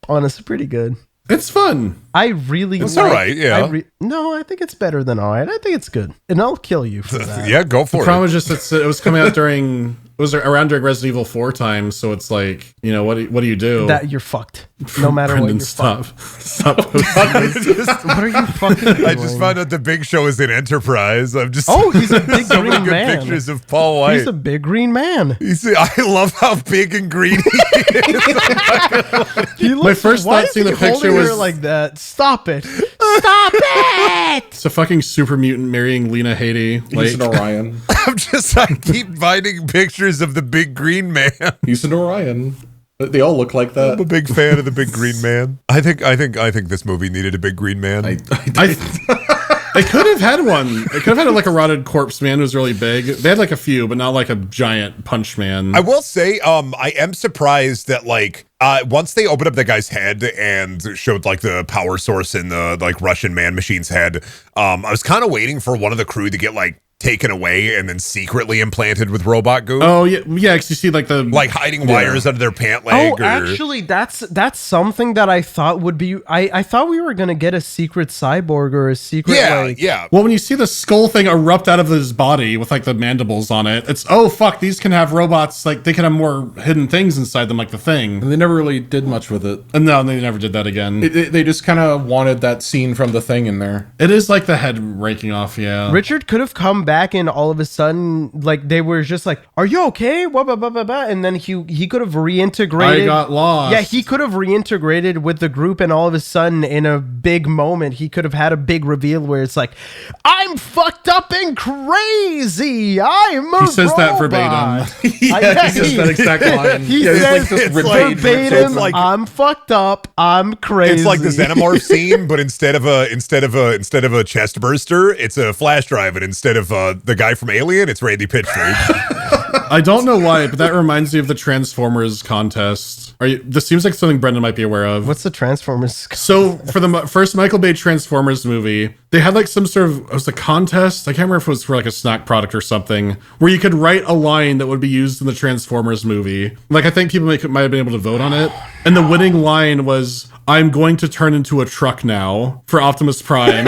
honestly pretty good. It's fun. I really It's like, all right, yeah. No, I think it's better than all right. I think it's good. And I'll kill you for that. Yeah, go for The it. problem is just it was coming out during around during Resident Evil 4 time, so it's like, you know, what do you do? That you're fucked. No matter Brendan, what, you're fucked. stop posting this. What are you fucking doing? I just found out the Big Show is in Enterprise. I'm just Oh, he's a big so many green good man. pictures of Paul White. He's a big green man. You see, I love how big and green he is. He My first why thought is seeing he the picture holding her was like that. Stop it! Stop it! It's a fucking super mutant marrying Lena Headey. He's an Like, Orion. I keep finding pictures of the big green man. He's an Orion. They all look like I'm a that. big fan of the big green man. I think this movie needed a big green man. I could have had one. It could have had like a rotted corpse man who was really big. They had like a few, but not like a giant punch man. I will say, I am surprised that like once they opened up that guy's head and showed like the power source in the like Russian man machine's head, I was kind of waiting for one of the crew to get like taken away and then secretly implanted with robot goo. Oh yeah, because you see like the Like hiding wires under their pant leg. Oh, actually, that's something that I thought would be. I thought we were gonna get a secret cyborg or a secret. Yeah, like, yeah. Well, when you see the skull thing erupt out of his body with like the mandibles on it, it's oh fuck, these can have robots, like they can have more hidden things inside them, like the thing. And they never really did much with it. And no, they never did that again. They just kind of wanted that scene from the thing in there. It is like the head raking off, yeah. Richard could have come back and all of a sudden, like they were just like, "Are you okay?" Blah, blah, blah, blah, blah. And then he could have reintegrated. I got lost. Yeah, he could have reintegrated with the group, and all of a sudden, in a big moment, he could have had a big reveal where it's like, "I'm fucked up and crazy. I'm a He says that robot." verbatim. Yeah, he says that exact line. He Yeah, it's says like this like- verbatim, it's like- "I'm fucked up. I'm crazy." It's like the Xenomorph scene, but instead of a chest burster, it's a flash drive, and instead of the guy from Alien, it's Randy Pitchford. I don't know why, but that reminds me of the Transformers contest. This seems like something Brendan might be aware of. What's the Transformers? So for the first Michael Bay Transformers movie, they had like some sort of, it was a contest. I can't remember if it was for like a snack product or something, where you could write a line that would be used in the Transformers movie. Like I think people might have been able to vote on it. And the winning line was, "I'm going to turn into a truck now," for Optimus Prime.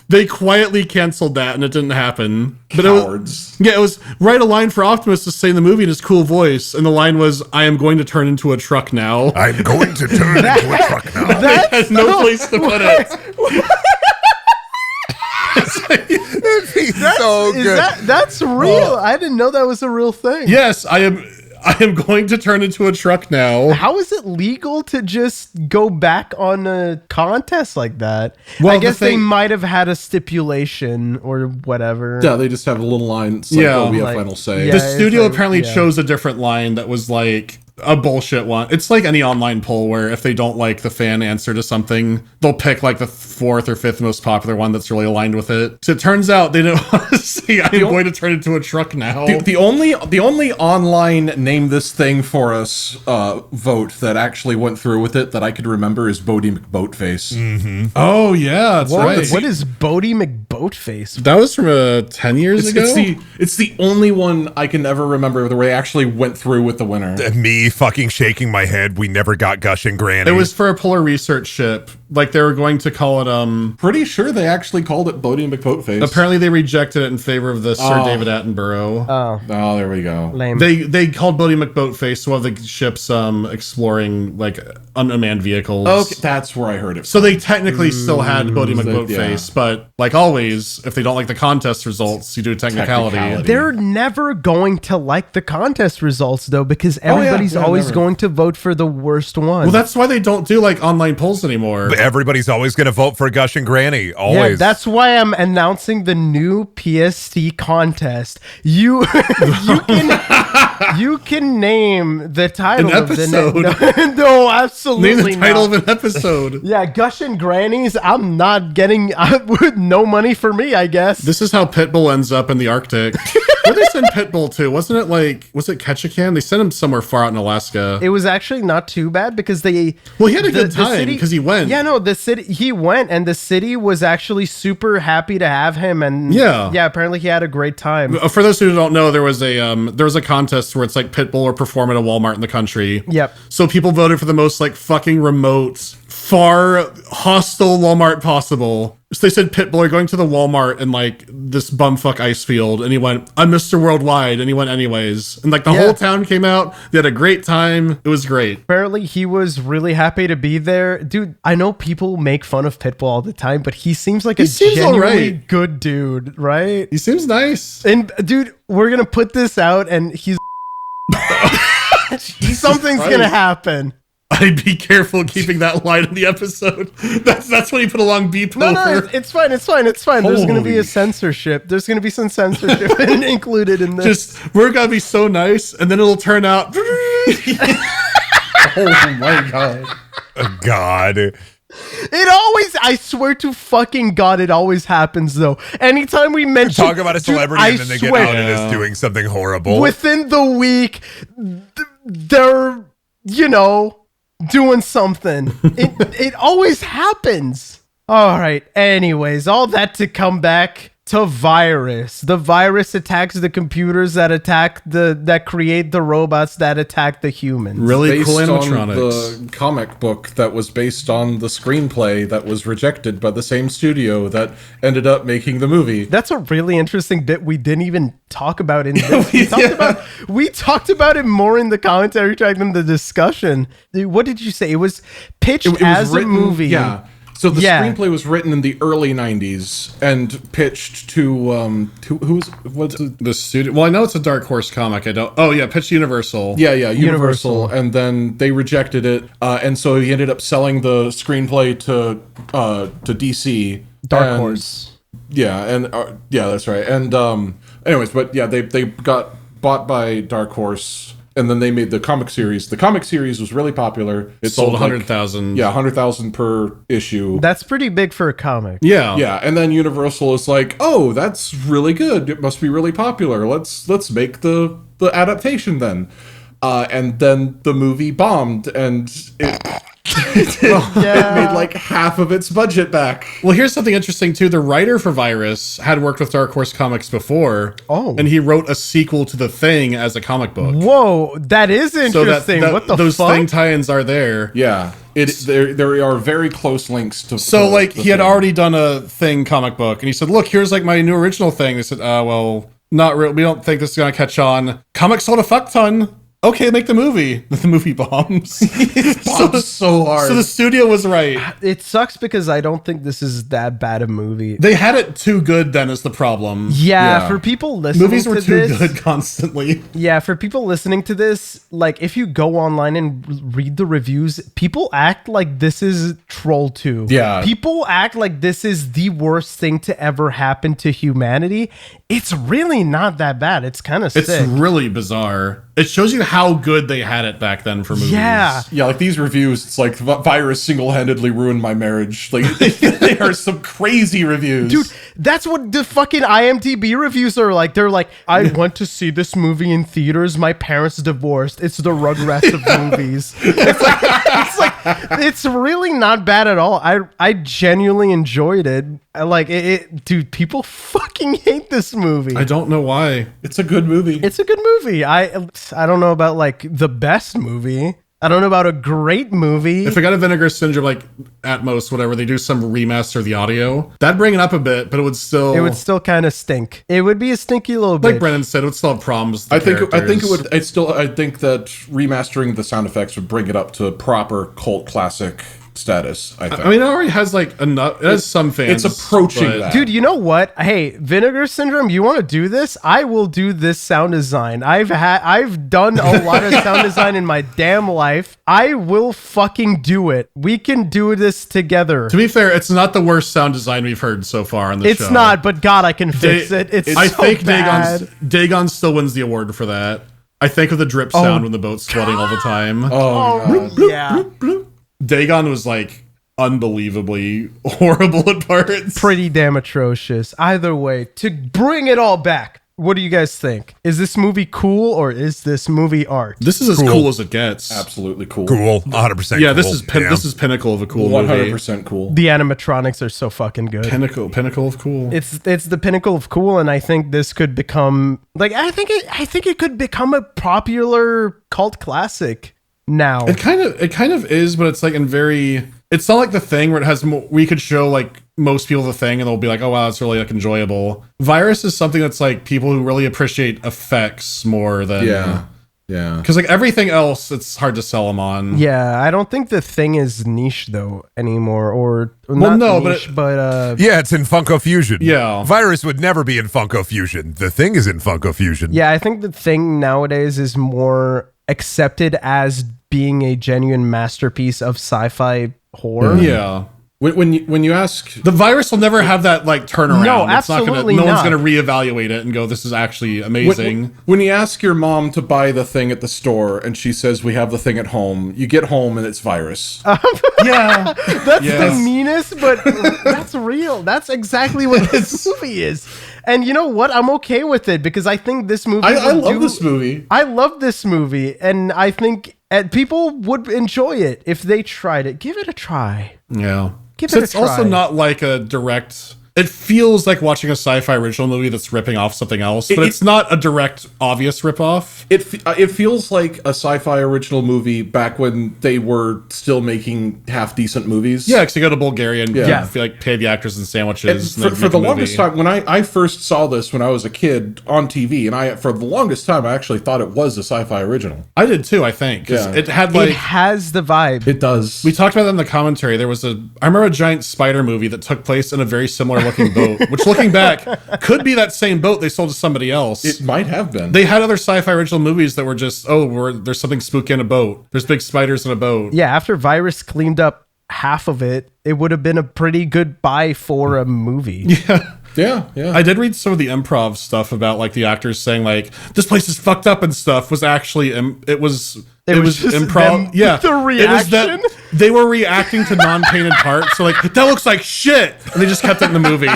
They quietly canceled that and it didn't happen. But Cowards. it was write a line for Optimus to say in the movie in his cool voice. And the line was, "I am going to turn into a truck now." I'm going to turn into a truck now. It has no place to put it. It'd be so Is good. that's real? I didn't know that was a real thing. Yes, I am going to turn into a truck now. How is it legal to just go back on a contest like that? Well, I guess the they thing- might have had a stipulation or whatever. Yeah, they just have a little line. It's like, Yeah. "Oh, we have Like, final say." yeah. The it's studio like- apparently yeah. chose a different line that was like a bullshit one. It's like any online poll where if they don't like the fan answer to something, they'll pick like the fourth or fifth most popular one that's really aligned with it. So it turns out they didn't want to see, "I'm going to turn into a truck now." The only online name this thing for us vote that actually went through with it that I could remember is Boaty McBoatface. Oh yeah, that's right. What is boaty McBoatface. That was from 10 years ago? It's the only one I can ever remember where they actually went through with the winner. Me fucking shaking my head. We never got Gushing Granny. It was for a polar research ship. Like, they were going to call it, Pretty sure they actually called it Boaty and McBoatface. apparently they rejected it in favor of the Sir David Attenborough. Oh, there we go. Lame. They called Boaty McBoatface one of the ships exploring, like, unmanned vehicles. Okay, that's where I heard it. So they technically still had Boaty McBoatface, yeah. but like always, if they don't like the contest results, you do a technicality. They're never going to like the contest results, though, because everybody's always never. going to vote for the worst one. Well, that's why they don't do like online polls anymore. But everybody's always going to vote for Gushing Granny. Always. Yeah, that's why I'm announcing the new PST contest. You you can name the title An of the episode. no, absolutely Name the title not. of an episode. Yeah, Gushing Grannies. I'm not getting no money for me, I guess. This is how Pitbull ends up in the Arctic. Where they send Pitbull to? Wasn't it like, was it Ketchikan? They sent him somewhere far out in Alaska. It was actually not too bad because they. Well, he had a the- good the time city- because he went. Yeah, no, the city he went, and the city was actually super happy to have him, and Yeah. apparently he had a great time. For those who don't know, there was a contest where it's like Pitbull or perform at a Walmart in the country. Yep. So people voted for the most like fucking remote, far hostile Walmart possible. So they said Pitbull, you're going to the Walmart in like this bumfuck ice field, and he went, "I'm Mr. Worldwide," and he went anyways. And like the whole town came out. They had a great time. It was great. Apparently he was really happy to be there. Dude, I know people make fun of Pitbull all the time, but he seems like a seems genuinely alright. good dude, right? He seems nice. And dude, we're gonna put this out, and he's something's gonna happen. I'd be careful keeping that line in the episode. That's when you put a long beep No, over. it's fine. There's gonna be Holy a censorship. There's gonna be some censorship included in this. Just we're gonna be so nice, and then it'll turn out. Oh my god. God. It always, I swear to fucking God, it always happens though. Anytime we mention Talk about a celebrity and then they get outed as doing something horrible. within the week, they're, doing something. It always happens. All right. Anyways, all that to come back to virus. The virus attacks the computers that create the robots that attack the humans. Really Based cool on animatronics. the comic book that was based on the screenplay that was rejected by the same studio that ended up making the movie. That's a really interesting bit we didn't even talk about in this. We talked about it more in the commentary track than the discussion. What did you say? It was pitched It was as written, a movie. Yeah. So the Yeah. screenplay was written in the early 90s and pitched to what's it? The studio. Well, I know it's a Dark Horse comic. I don't. Oh yeah, pitch Universal. Yeah, Universal. Universal. And then they rejected it, and so he ended up selling the screenplay to DC. Dark And- Horse. Yeah, and yeah, that's right. And anyways, but yeah, they got bought by Dark Horse, and then they made the comic series. The comic series was really popular. It Sold like- 100,000. Yeah, 100,000 per issue. That's pretty big for a comic. Yeah. Yeah, and then Universal is like, "Oh, that's really good. It must be really popular. Let's make the adaptation then." And then the movie bombed, and it made like half of its budget back. Well, here's something interesting too. The writer for Virus had worked with Dark Horse Comics before. Oh. And he wrote a sequel to The Thing as a comic book. Whoa, that is interesting. What the those fuck? Thing tie-ins are there. Yeah, there are very close links to. So, to like, the he had thing. already done a Thing comic book, and he said, "Look, here's like my new original thing." They said, well, not real. We don't think this is gonna catch on. Comics sold a fuck ton. Okay, make the movie. The movie bombs. bombed so hard. So the studio was right. It sucks because I don't think this is that bad a movie. They had it too good. Then is the problem. Yeah, Yeah. for people listening Movies were to too this, good constantly. Yeah, for people listening to this, like if you go online and read the reviews, people act like this is Troll 2. Yeah. People act like this is the worst thing to ever happen to humanity. It's really not that bad. It's kind of It's sick. really bizarre. It shows you how good they had it back then for movies. Yeah. Yeah, like these reviews, it's like Virus single-handedly ruined my marriage. Like they are some crazy reviews. Dude, that's what the fucking IMDb reviews are like. They're like, I went to see this movie in theaters. My parents divorced. It's the Rugrats of movies. It's like, it's really not bad at all. I genuinely enjoyed it. Like dude, people fucking hate this movie. I don't know why. It's a good movie. It's a good movie. I don't know about like the best movie. I don't know about a great movie. If it got a Vinegar Syndrome, like at most, whatever, they do some remaster of the audio, that'd bring it up a bit, but it would still kind of stink. It would be a stinky little bit. Like Brendan said, it would still have problems. I think it would. I think that remastering the sound effects would bring it up to proper cult classic status. I think. I mean, it already has like enough. It has some fans. It's approaching that. Dude, you know what? Hey, Vinegar Syndrome, you want to do this? I will do this sound design. I've done a lot of sound design in my damn life. I will fucking do it. We can do this together. To be fair, it's not the worst sound design we've heard so far on the show. It's not, but God, I can fix it. I think bad. Dagon still wins the award for that. I think of the drip sound when the boat's flooding all the time. Oh, God. Yeah. Dagon was like unbelievably horrible at parts. Pretty damn atrocious. Either way, to bring it all back, what do you guys think? Is this movie cool or is this movie art? This is as cool as it gets. Absolutely cool. Cool. 100% Yeah, cool. this is pinnacle of a cool movie. 100% cool. The animatronics are so fucking good. Pinnacle of cool. It's the pinnacle of cool, and I think this could become like I think it could become a popular cult classic now. It kind of is, but it's like it's not like The Thing where it has we could show like most people The Thing and they'll be like, oh wow, that's really like enjoyable. Virus is something that's like people who really appreciate effects more than yeah because like everything else it's hard to sell them on. Yeah, I don't think The Thing is niche though anymore, or well, not no, niche, but yeah, it's in Funko Fusion. Yeah. Virus would never be in Funko Fusion. The Thing is in Funko Fusion. yeah, I think The Thing nowadays is more accepted as being a genuine masterpiece of sci-fi horror. Yeah. When you ask, The Virus will never have that like turnaround. No, It's not absolutely no one's not. gonna reevaluate it and go, this is actually amazing. when you ask your mom to buy the thing at the store and she says we have the thing at home, you get home and it's Virus. Yeah. That's Yes. the meanest, but that's real. That's exactly what this movie is. And you know what? I'm okay with it because I think this movie. I love this movie. I love this movie, and I think people would enjoy it if they tried it. Give it a try. Yeah. Give So it a it's also try. not like a direct. It feels like watching a sci-fi original movie that's ripping off something else, but it's not a direct, obvious ripoff. It feels like a sci-fi original movie back when they were still making half decent movies. Yeah, because you go to Bulgaria and Yeah. feel like pay the actors and sandwiches. And for the longest time, when I first saw this when I was a kid on TV, and for the longest time I actually thought it was a sci-fi original. I did too, I think. 'Cause Yeah. it had It like has the vibe. It does. we talked about that in the commentary. I remember a giant spider movie that took place in a very similar looking boat, which looking back could be that same boat they sold to somebody else. It might have been. They had other sci-fi original movies that were just, there's something spooky in a boat. There's big spiders in a boat. Yeah, after Virus cleaned up half of it, it would have been a pretty good buy for a movie. yeah. I did read some of the improv stuff about like the actors saying like this place is fucked up and stuff was actually it was just improv. them- Yeah, the It was that reaction. they were reacting to non-painted parts. So like that looks like shit, and they just kept it in the movie.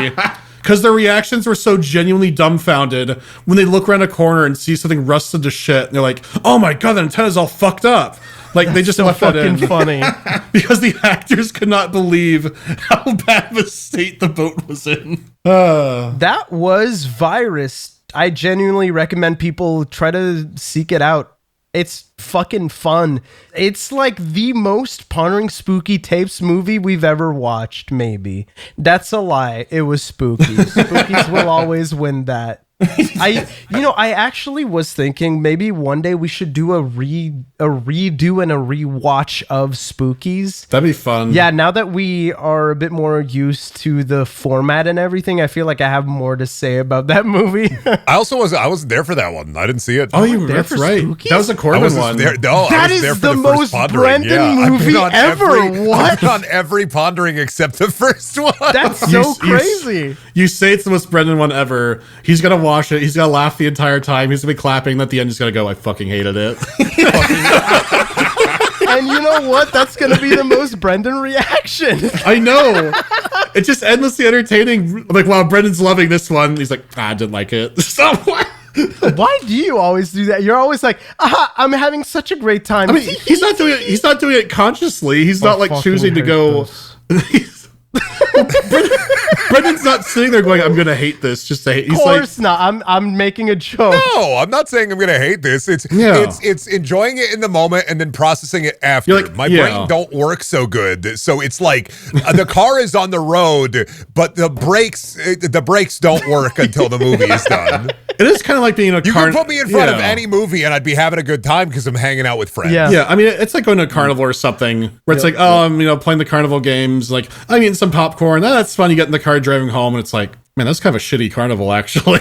Because their reactions were so genuinely dumbfounded when they look around a corner and see something rusted to shit, and they're like, "Oh my god, the antenna's all fucked up!" Like they just So left that fucking in funny. because the actors could not believe how bad of a state the boat was in. That was Virus. I genuinely recommend people try to seek it out. It's fucking fun. It's like the most Pondering Spooky Tapes movie we've ever watched, maybe. That's a lie. It was Spookies. Spookies will always win that. I actually was thinking maybe one day we should do a redo and a rewatch of Spookies. That'd be fun. Yeah, now that we are a bit more used to the format and everything, I feel like I have more to say about that movie. I wasn't there for that one. I didn't see it. Oh, you were there that's for right. Spookies? That was a I Corbin was one. there. No, I That was there is for the the most first Pondering. Brendan I've movie been on ever. I've been on every Pondering except the first one. That's so crazy. You say it's the most Brendan one ever. He's gonna watch it. He's gonna laugh the entire time. He's gonna be clapping. And at the end, he's gonna go, "I fucking hated it." And you know what? That's gonna be the most Brendan reaction. I know. It's just endlessly entertaining. I'm like, wow, Brendan's loving this one. He's like, I didn't like it. So what? Why do you always do that? You're always like, I'm having such a great time. I mean, he's not doing it. He's not doing it consciously. He's not like fucking choosing to hate go. Brendan's not sitting there going, I'm going to hate this just to hate. Of course not. I'm making a joke. No, I'm not saying I'm gonna hate this. It's enjoying it in the moment and then processing it after. You're like, my brain don't work so good, so it's like the car is on the road, but the brakes don't work until the movie is done. It is kind of like being a You can put me in front of any movie and I'd be having a good time because I'm hanging out with friends. Yeah. I mean, it's like going to a carnival or something where it's like, oh, I'm playing the carnival games. Like, I'm eating some popcorn. Oh, that's fun. You get in the car driving home, and it's like, man, that's kind of a shitty carnival, actually.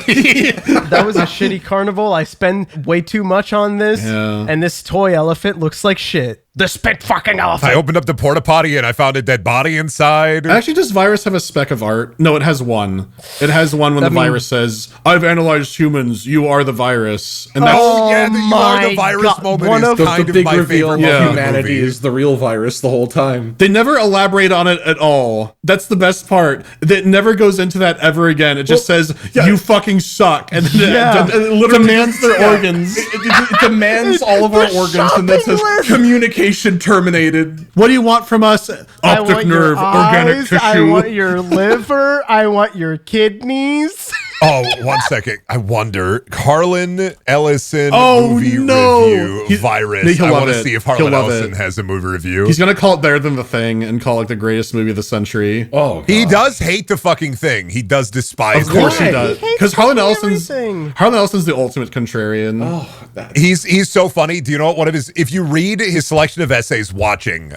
That was a shitty carnival. I spend way too much on this, and this toy elephant looks like shit. The spit fucking elephant. I opened up the porta potty and I found a dead body inside. Actually, does Virus have a speck of art? No, it has one. It has one when the virus says, I've analyzed humans, you are the virus. And that's you are the virus moment is kind the of big my reveal favorite of movie. humanity is the real virus the whole time. They never elaborate on it at all. That's the best part. It never goes into that ever again. It just says, you fucking suck. And then it literally demands their organs. It demands all of our organs and then says, communication terminated. What do you want from us? I Optic want nerve, your organic eyes, tissue. I want your liver. I want your kidneys. Oh, 1 second. I wonder. Harlan Ellison movie no. review virus. He'll I love want to it. see if He'll Harlan love Ellison it. has a movie review. He's gonna call it Better Than the Thing and call it the greatest movie of the century. Oh, God. He does hate the fucking thing. He does despise Of course it. he does. He hates Because Harlan everything. Ellison's the ultimate contrarian. Oh, He's so funny. Do you know what one of his, if you read his selection of essays watching,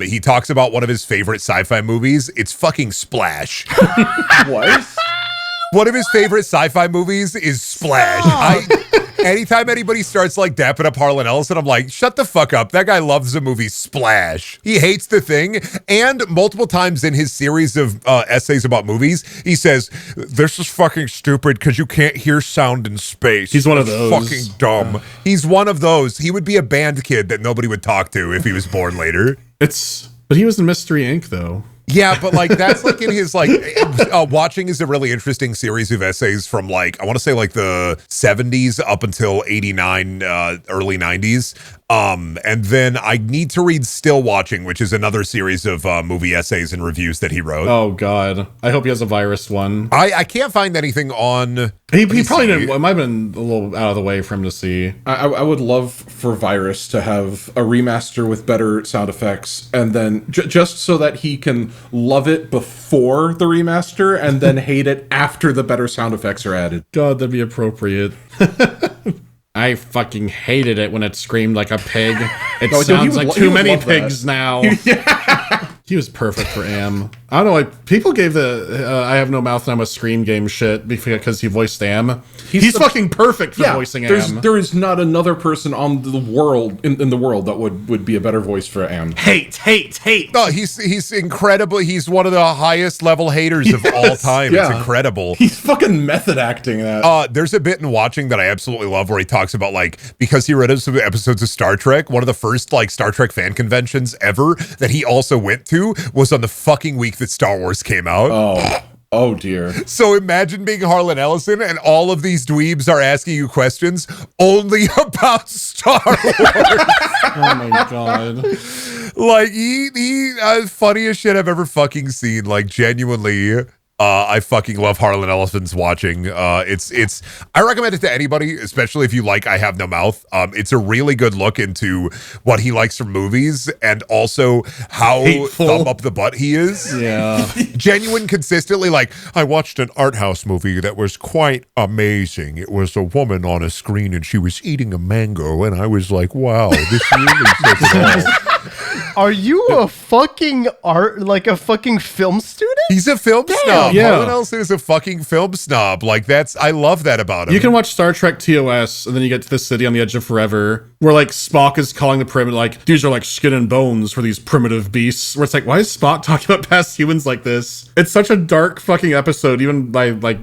he talks about one of his favorite sci-fi movies. It's fucking Splash. what? One of his favorite sci-fi movies is Splash. Anytime anybody starts like dapping up Harlan Ellison, I'm like, shut the fuck up. That guy loves the movie Splash. He hates the thing. And multiple times in his series of essays about movies, he says, this is fucking stupid because you can't hear sound in space. He's one of It's those. fucking dumb. He's one of those. He would be a band kid that nobody would talk to if he was born later. But he was in Mystery Inc. though. Yeah, but like that's like in his like Watching is a really interesting series of essays from like I want to say like the 70s up until 89 early 90s. And then I need to read Still Watching, which is another series of movie essays and reviews that he wrote. Oh God, I hope he has a virus one. I can't find anything on. He probably didn't. It might have been a little out of the way for him to see. I would love for Virus to have a remaster with better sound effects, and then just so that he can love it before the remaster and then hate it after the better sound effects are added. God, that'd be appropriate. I fucking hated it when it screamed like a pig. It No, dude, sounds like too many love that. pigs now. He was perfect for Am. I don't know, like, people gave the I have no mouth and I'm a scream game shit because he voiced Am. He's fucking perfect for voicing Am. There is not another person on the world in the world that would be a better voice for Am. Hate. No, he's incredible. He's one of the highest level haters of all time. Yeah. It's incredible. He's fucking method acting that. There's a bit in Watching that I absolutely love where he talks about like because he read some episodes of Star Trek, one of the first like Star Trek fan conventions ever that he also went to was on the fucking week that Star Wars came out. Oh dear. So imagine being Harlan Ellison and all of these dweebs are asking you questions only about Star Wars. Oh my God. Like he funniest shit I've ever fucking seen. Like genuinely. I fucking love Harlan Ellison's Watching. It's I recommend it to anybody, especially if you like I Have No Mouth. It's a really good look into what he likes from movies and also how Hateful. thumb up the butt he is. Yeah. Genuine, consistently, like, I watched an art house movie that was quite amazing. It was a woman on a screen and she was eating a mango and I was like, wow, this really says it all. Are you a fucking a fucking film student? He's a film snob. Yeah. Harlan Ellison is a fucking film snob. Like I love that about him. You can watch Star Trek TOS, and then you get to the city on the edge of forever, where like Spock is calling the primitive, like these are like skin and bones for these primitive beasts. Where it's like, why is Spock talking about past humans like this? It's such a dark fucking episode, even by like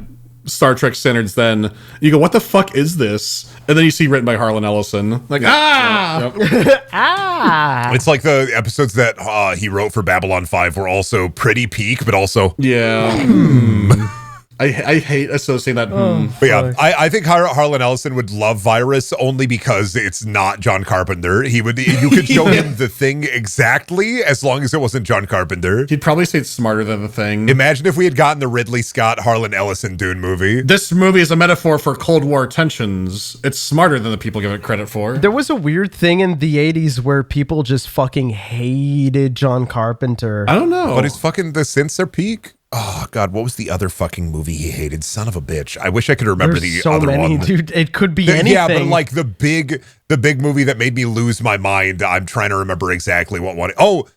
Star Trek standards. Then you go, what the fuck is this? And then you see written by Harlan Ellison, like It's like the episodes that he wrote for Babylon 5 were also pretty peak, but also yeah. I hate associating that. But yeah, I think Harlan Ellison would love Virus only because it's not John Carpenter. You could show him The Thing exactly as long as it wasn't John Carpenter. He'd probably say it's smarter than The Thing. Imagine if we had gotten the Ridley Scott Harlan Ellison Dune movie. This movie is a metaphor for Cold War tensions. It's smarter than the people give it credit for. There was a weird thing in the 80s where people just fucking hated John Carpenter. I don't know. But it's fucking the synths are peak. Oh God, what was the other fucking movie he hated? Son of a bitch! I wish I could remember There's the so other many, one. dude. It could be anything. Yeah, but like the big movie that made me lose my mind. I'm trying to remember exactly what one. Oh,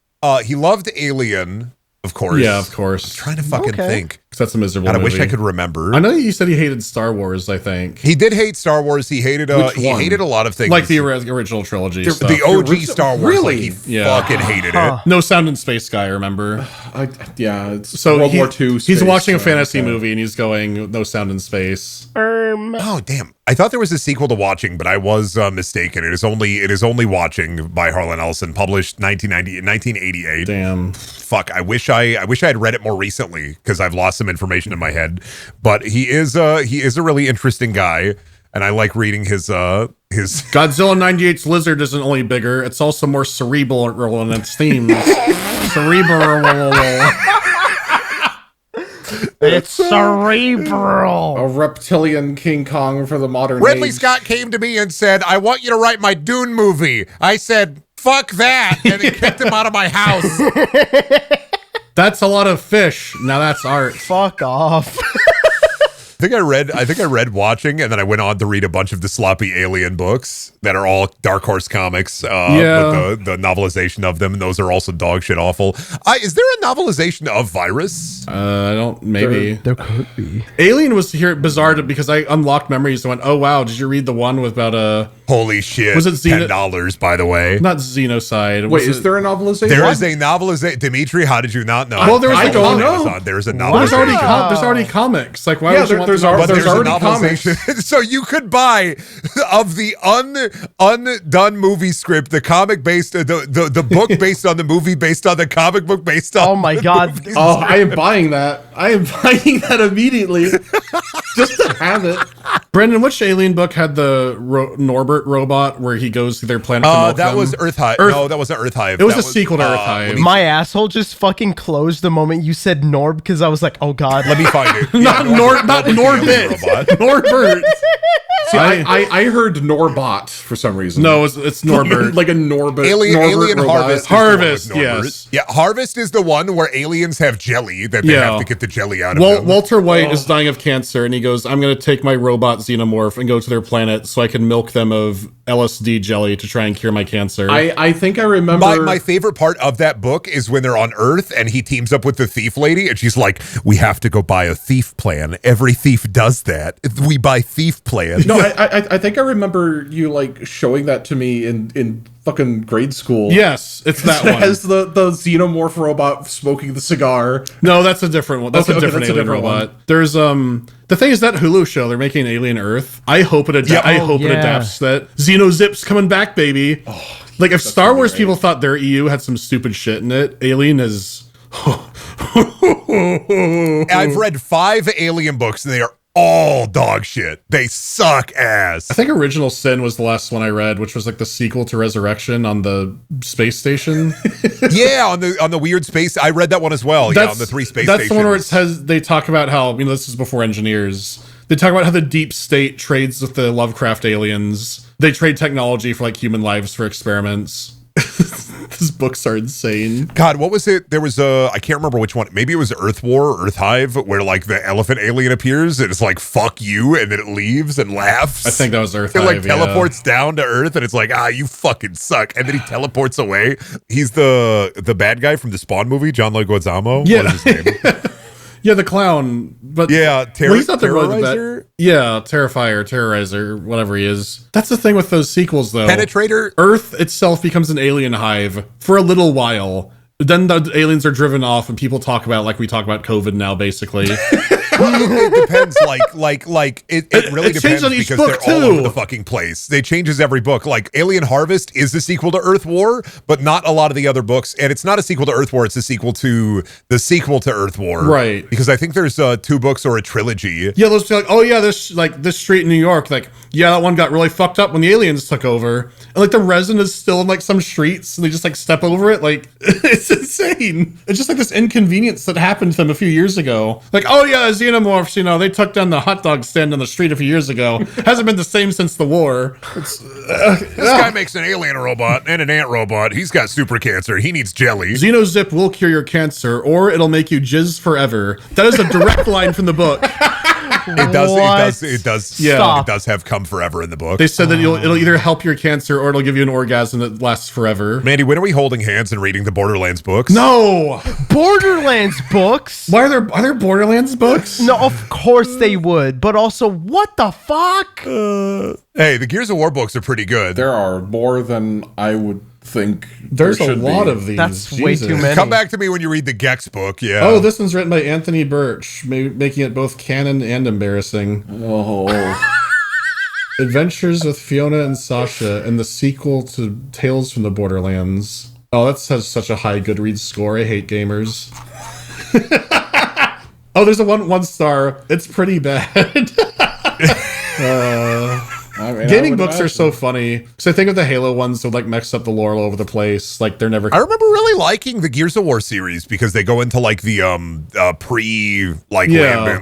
he loved Alien, of course. Yeah, of course. I'm trying to fucking think. That's a miserable God, I movie. wish I could remember. I know you said he hated Star Wars, I think. He did hate Star Wars. He hated hated a lot of things. Like the original trilogy stuff. The OG Star Wars. Really? Like he fucking hated it. No Sound in Space guy, remember? It's So World War II. He's watching a fantasy movie and he's going, No Sound in Space. Oh damn! I thought there was a sequel to Watching, but I was mistaken. It is only Watching by Harlan Ellison, published 1988. Damn. Fuck! I wish I had read it more recently because I've lost some information in my head. But he is a really interesting guy, and I like reading his. Godzilla 98's lizard isn't only bigger; it's also more cerebral in its themes. Cerebral. It's cerebral. A reptilian King Kong for the modern Ridley age. Scott came to me and said, "I want you to write my Dune movie." I said, "Fuck that," and he kicked him out of my house. That's a lot of fish. Now that's art. Fuck off. I think I read Watching, and then I went on to read a bunch of the sloppy Alien books that are all Dark Horse comics. With the novelization of them, and those are also dog shit awful. Is there a novelization of Virus? I don't. Maybe There could be. Alien was here bizarre because I unlocked memories and went, oh wow, did you read the one about Holy shit! Was it $10? By the way, not Xenocide? Wait, is there a novelization? there is a novelization. Dimitri, how did you not know? Well, there was I don't know. There's a There's novelization. there's already comics. Like why Yeah, would you want there's to know? But there's already a novelization. So you could buy of the undone movie script, the comic based, the book based on the movie, based on the comic book, based on. Oh my god. Oh, I am buying that. I am buying that immediately. Just to have it. Brendan, which Alien book had the Norbert robot where he goes to their planet? To milk That them? was Earth Hive. No, that wasn't Earth Hive. It was That a sequel to Earth Hive. My asshole just fucking closed the moment you said Norb because I was like, oh god. Let me find it. Not Norbit. Robot. Norbert. See, I heard Norbot for some reason. No, it's Norbert. Like a Norbert. Alien Norbert robot. Harvest. is the one with Harvest, Norbert. yes. Yeah, Harvest is the one where aliens have jelly that they Yeah. have to get the jelly out of them. Walter White is dying of cancer, and he goes, I'm going to take my robot xenomorph and go to their planet so I can milk them of LSD jelly to try and cure my cancer. I think I remember. My favorite part of that book is when they're on Earth and he teams up with the thief lady and she's like, we have to go buy a thief plan. Every thief does that. We buy thief plans. No, I think I remember you like showing that to me in fucking grade school. Yes, it's that one. As the xenomorph robot smoking the cigar. No, that's a different one. That's Okay, a different that's a alien different robot. one. There's the thing is that Hulu show they're making Alien Earth. I hope it adapts that. Xenozip's coming back, baby. Like if Star Wars people thought their EU had some stupid shit in it, Alien is. I've read 5 Alien books and they are all dog shit. They suck ass. I think Original Sin was the last one I read, which was like the sequel to Resurrection on the space station. Yeah, on the weird space. I read that one as well. On the 3 space That's stations. the one where it says they talk about how this is before engineers. They talk about how the deep state trades with the Lovecraft aliens. They trade technology for like human lives for experiments. These books are insane. God, what was it? There was I can't remember which one. Maybe it was Earth War or Earth Hive, where like the elephant alien appears and it's like, fuck you, and then it leaves and laughs. I think that was Earth It like Hive, teleports down to Earth and it's like, you fucking suck. And then he teleports away. He's the bad guy from the Spawn movie, John Leguizamo. Yeah. What is his name? Yeah, the clown. But Yeah, he's not the Terrorizer? Yeah, Terrifier, Terrorizer, whatever he is. That's the thing with those sequels, though. Penetrator? Earth itself becomes an alien hive for a little while. Then the aliens are driven off and people talk about like we talk about COVID now, basically. It depends. It really It changed depends on each because book, they're all too. over the fucking place. They changes every book. Like Alien Harvest is the sequel to Earth War, but not a lot of the other books. And it's not a sequel to Earth War. It's a sequel to the sequel to Earth War. Right. Because I think there's 2 books or a trilogy. Yeah, those like, oh yeah, this street in New York, like, yeah, that one got really fucked up when the aliens took over. And like the resin is still in like some streets and they just like step over it. Like it's insane. It's just like this inconvenience that happened to them a few years ago. Like, oh yeah, xenomorphs, they took down the hot dog stand on the street a few years ago. Hasn't been the same since the war. This guy makes an alien robot and an ant robot. He's got super cancer. He needs jelly. Xenozip will cure your cancer or it'll make you jizz forever. That is a direct line from the book. It does. Yeah. Stop. It does have come forever in the book. They said that it'll either help your cancer or it'll give you an orgasm that lasts forever. Mandy, when are we holding hands and reading the Borderlands books? No! Borderlands books? Why are there Borderlands books? No, of course they would, but also, what the fuck? Hey, the Gears of War books are pretty good. There are more than I would think. There's there a should lot be. of these. That's way Jesus. too many. Come back to me when you read the Gex book. Yeah. Oh, this one's written by Anthony Birch, making it both canon and embarrassing. Oh. Adventures with Fiona and Sasha and the sequel to Tales from the Borderlands. Oh, that has such a high Goodreads score. I hate gamers. Oh, there's a one star. It's pretty bad. I mean, Gaming books are so funny. Because I think of the Halo ones that like mix up the lore all over the place. Like they're never. I remember really liking the Gears of War series because they go into like the land,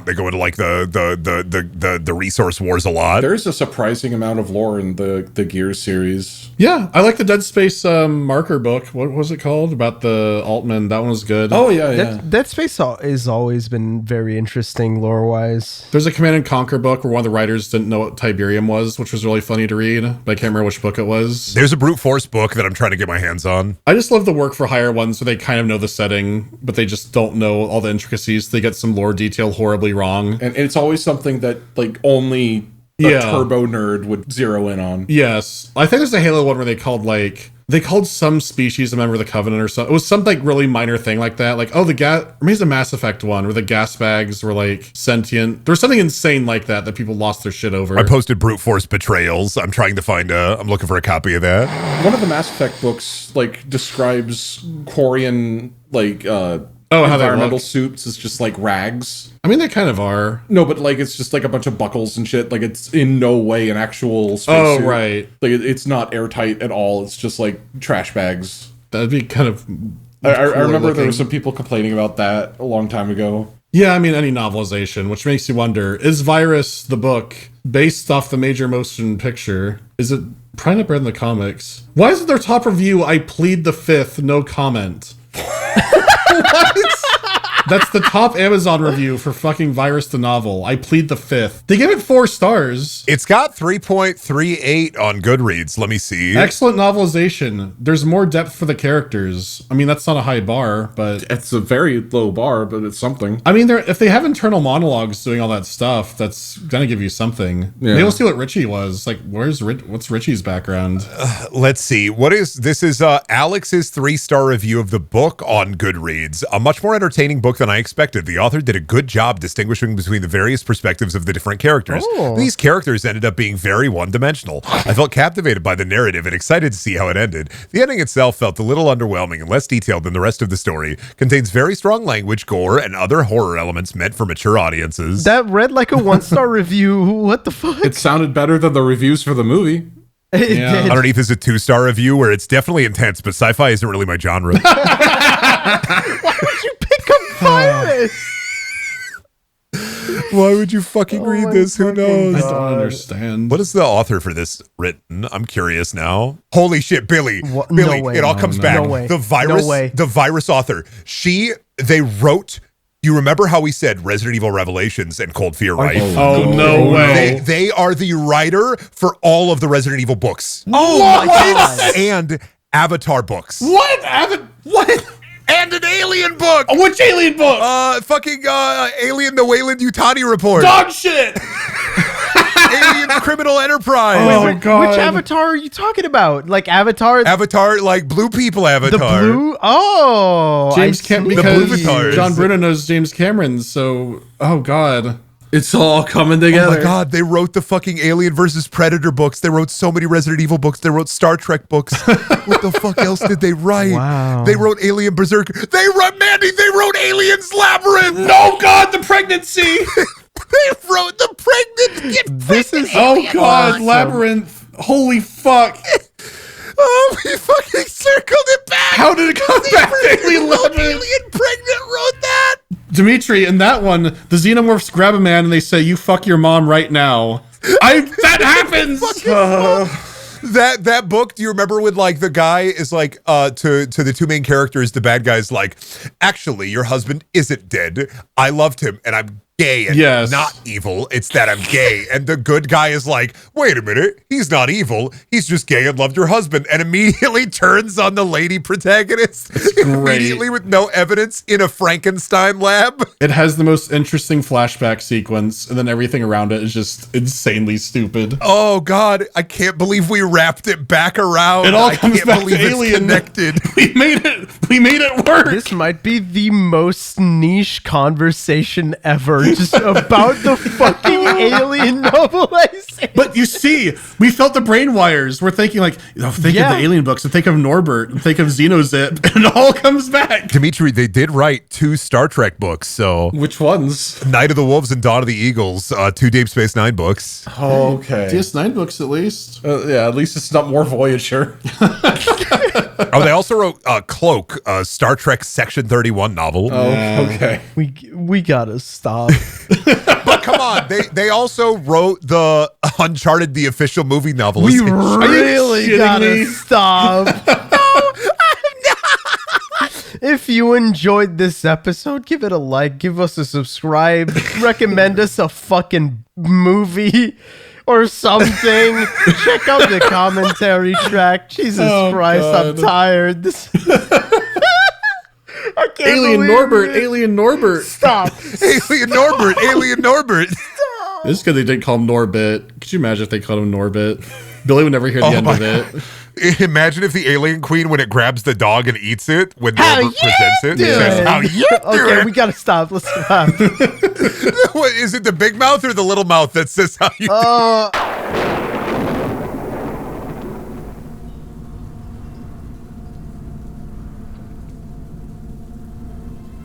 they go into like the resource wars a lot. There's a surprising amount of lore in the Gears series. Yeah, I like the Dead Space marker book. What was it called? About the Altman. That one was good. Oh yeah. Dead Space has always been very interesting lore-wise. There's a Command and Conquer book where one of the writers didn't know what Tiberium was, which was really funny to read, but I can't remember which book it was. There's a brute force book that I'm trying to get my hands on. I just love the work for hire ones where they kind of know the setting, but they just don't know all the intricacies. They get some lore detail horribly wrong. And it's always something that like only a turbo nerd would zero in on. Yes. I think there's a Halo one where they called some species a member of the Covenant or something. It was some like really minor thing like that. Like, oh, maybe it's a Mass Effect one where the gas bags were like sentient. There was something insane like that people lost their shit over. I posted brute force betrayals. I'm trying to find I'm looking for a copy of that. One of the Mass Effect books like describes Quarian like how they environmental look. suits as just like rags. I mean, they kind of are. No, but like it's just like a bunch of buckles and shit. Like it's in no way an actual space Oh, suit. right. Like it's not airtight at all. It's just like trash bags. That'd be kind of. I cooler remember there looking. were some people complaining about that a long time ago. Yeah, I mean, any novelization, which makes you wonder, is Virus, the book, based off the major motion picture? Is it probably not better than the comics? Why isn't their top review, I plead the fifth, no comment? What? That's the top Amazon review for fucking Virus the novel. I plead the fifth. They give it 4 stars. It's got 3.38 on Goodreads. Let me see. Excellent novelization. There's more depth for the characters. I mean, that's not a high bar, but It's a very low bar, but it's something. I mean, if they have internal monologues doing all that stuff, that's gonna give you something. Yeah. Maybe we'll see what Richie was like. What's Richie's background? Let's see. This is Alex's 3-star review of the book on Goodreads. A much more entertaining book than I expected. The author did a good job distinguishing between the various perspectives of the different characters. Oh. These characters ended up being very one-dimensional. I felt captivated by the narrative and excited to see how it ended. The ending itself felt a little underwhelming and less detailed than the rest of the story. Contains very strong language, gore, and other horror elements meant for mature audiences. That read like a 1-star review. What the fuck? It sounded better than the reviews for the movie. It Yeah. did. Underneath is a 2-star review where it's definitely intense, but sci-fi isn't really my genre. Why would you pick a virus? Why would you fucking read my this? Who fucking knows? I God. don't understand. What is the author for this written? I'm curious now. Holy shit, Billy. What? Billy, No way. it all comes No, back. no way. The virus, No way. the virus author. They wrote, you remember how we said Resident Evil Revelations and Cold Fear, right? Oh, no way. They are the writer for all of the Resident Evil books. Oh my god. And Avatar books. What? What? And an alien book! Which alien book? Alien the Wayland Yutani report. Dog shit. Alien Criminal Enterprise. Oh, God. Which Avatar are you talking about? Like Avatar? Avatar, like blue people The Avatar. blue? Oh. James I Cameron, see. because blue avatars. John Bruno knows James Cameron, so, oh, God. It's all coming Oh together. my god, they wrote the fucking Alien versus Predator books. They wrote so many Resident Evil books. They wrote Star Trek books. What the fuck else did they write? Wow. They wrote Alien Berserker. They wrote Aliens Labyrinth. No, God, the pregnancy. They wrote the pregnant. This is Oh, God, Labyrinth. Holy fuck. Oh, we fucking circled it back. How did it come back to Alien Labyrinth? Alien Pregnant wrote that. Dimitri, in that one, the xenomorphs grab a man and they say, "You fuck your mom right now." That happens. That book, do you remember when like the guy is like to the two main characters, the bad guy's like, actually, your husband isn't dead. I loved him and I'm gay and Yes. not evil. It's that I'm gay. And the good guy is like, wait a minute, he's not evil. He's just gay and loved your husband. And immediately turns on the lady protagonist. Immediately with no evidence in a Frankenstein lab. It has the most interesting flashback sequence, and then everything around it is just insanely stupid. Oh God, I can't believe we wrapped it back around. It all I comes can't back to believe it's Alien. connected. We made it work. This might be the most niche conversation ever, just about the fucking alien novelization. But you see, we felt the brain wires. We're thinking like, think Yeah. of the alien books, and think of Norbert, and think of Xenozip, and it all comes back. Dimitri, they did write 2 Star Trek books, so Which ones? Night of the Wolves and Dawn of the Eagles, 2 Deep Space Nine books. Oh, okay. DS9 books, at least. Yeah, at least it's not more Voyager. Oh, they also wrote Cloak, Star Trek Section 31 novel. Oh, okay. We gotta stop. But come on, they also wrote the Uncharted, the official movie novel. We really shitting gotta me? stop. If you enjoyed this episode, give it a like, give us a subscribe, recommend us a fucking movie or something. Check out the commentary track. Jesus Oh, Christ, I'm God. tired. This I can't Alien believe Norbert, it. Alien Norbert. Stop. Alien Norbert. This is because they did call him Norbit. Could you imagine if they called him Norbit? Billy would never hear the end my of it. Imagine if the alien queen, when it grabs the dog and eats it, when How Norbert you presents it, doing? says, how you Okay, doing? we gotta stop. Let's stop. What, is it the big mouth or the little mouth that says how you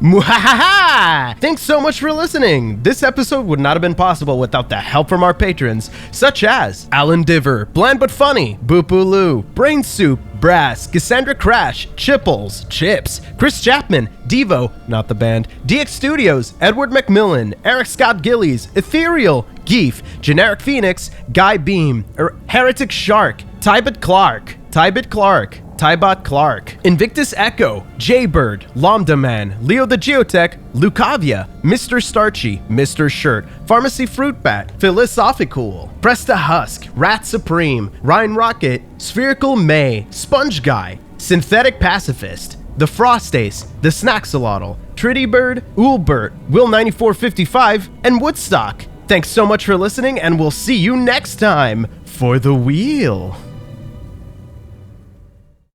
Muhahaha! Thanks so much for listening. This episode would not have been possible without the help from our patrons, such as Alan Diver, Bland But Funny, Boopoo Lou, Brain Soup, Brass, Cassandra Crash, Chipples, Chips, Chris Chapman, Devo, not the band, DX Studios, Edward McMillan, Eric Scott Gillies, Ethereal, Geef, Generic Phoenix, Guy Beam, Heretic Shark, Tybot Clark, Tybot Clark, Invictus Echo, Jaybird, Lambda Man, Leo the Geotech, Lucavia, Mr. Starchy, Mr. Shirt, Pharmacy Fruit Bat, Philosophicool, Presta Husk, Rat Supreme, Ryan Rocket, Spherical May, Sponge Guy, Synthetic Pacifist, The Frost Ace, The Snaxolotl, Tritty Bird, Oolbert, Will9455, and Woodstock. Thanks so much for listening, and we'll see you next time for The Wheel.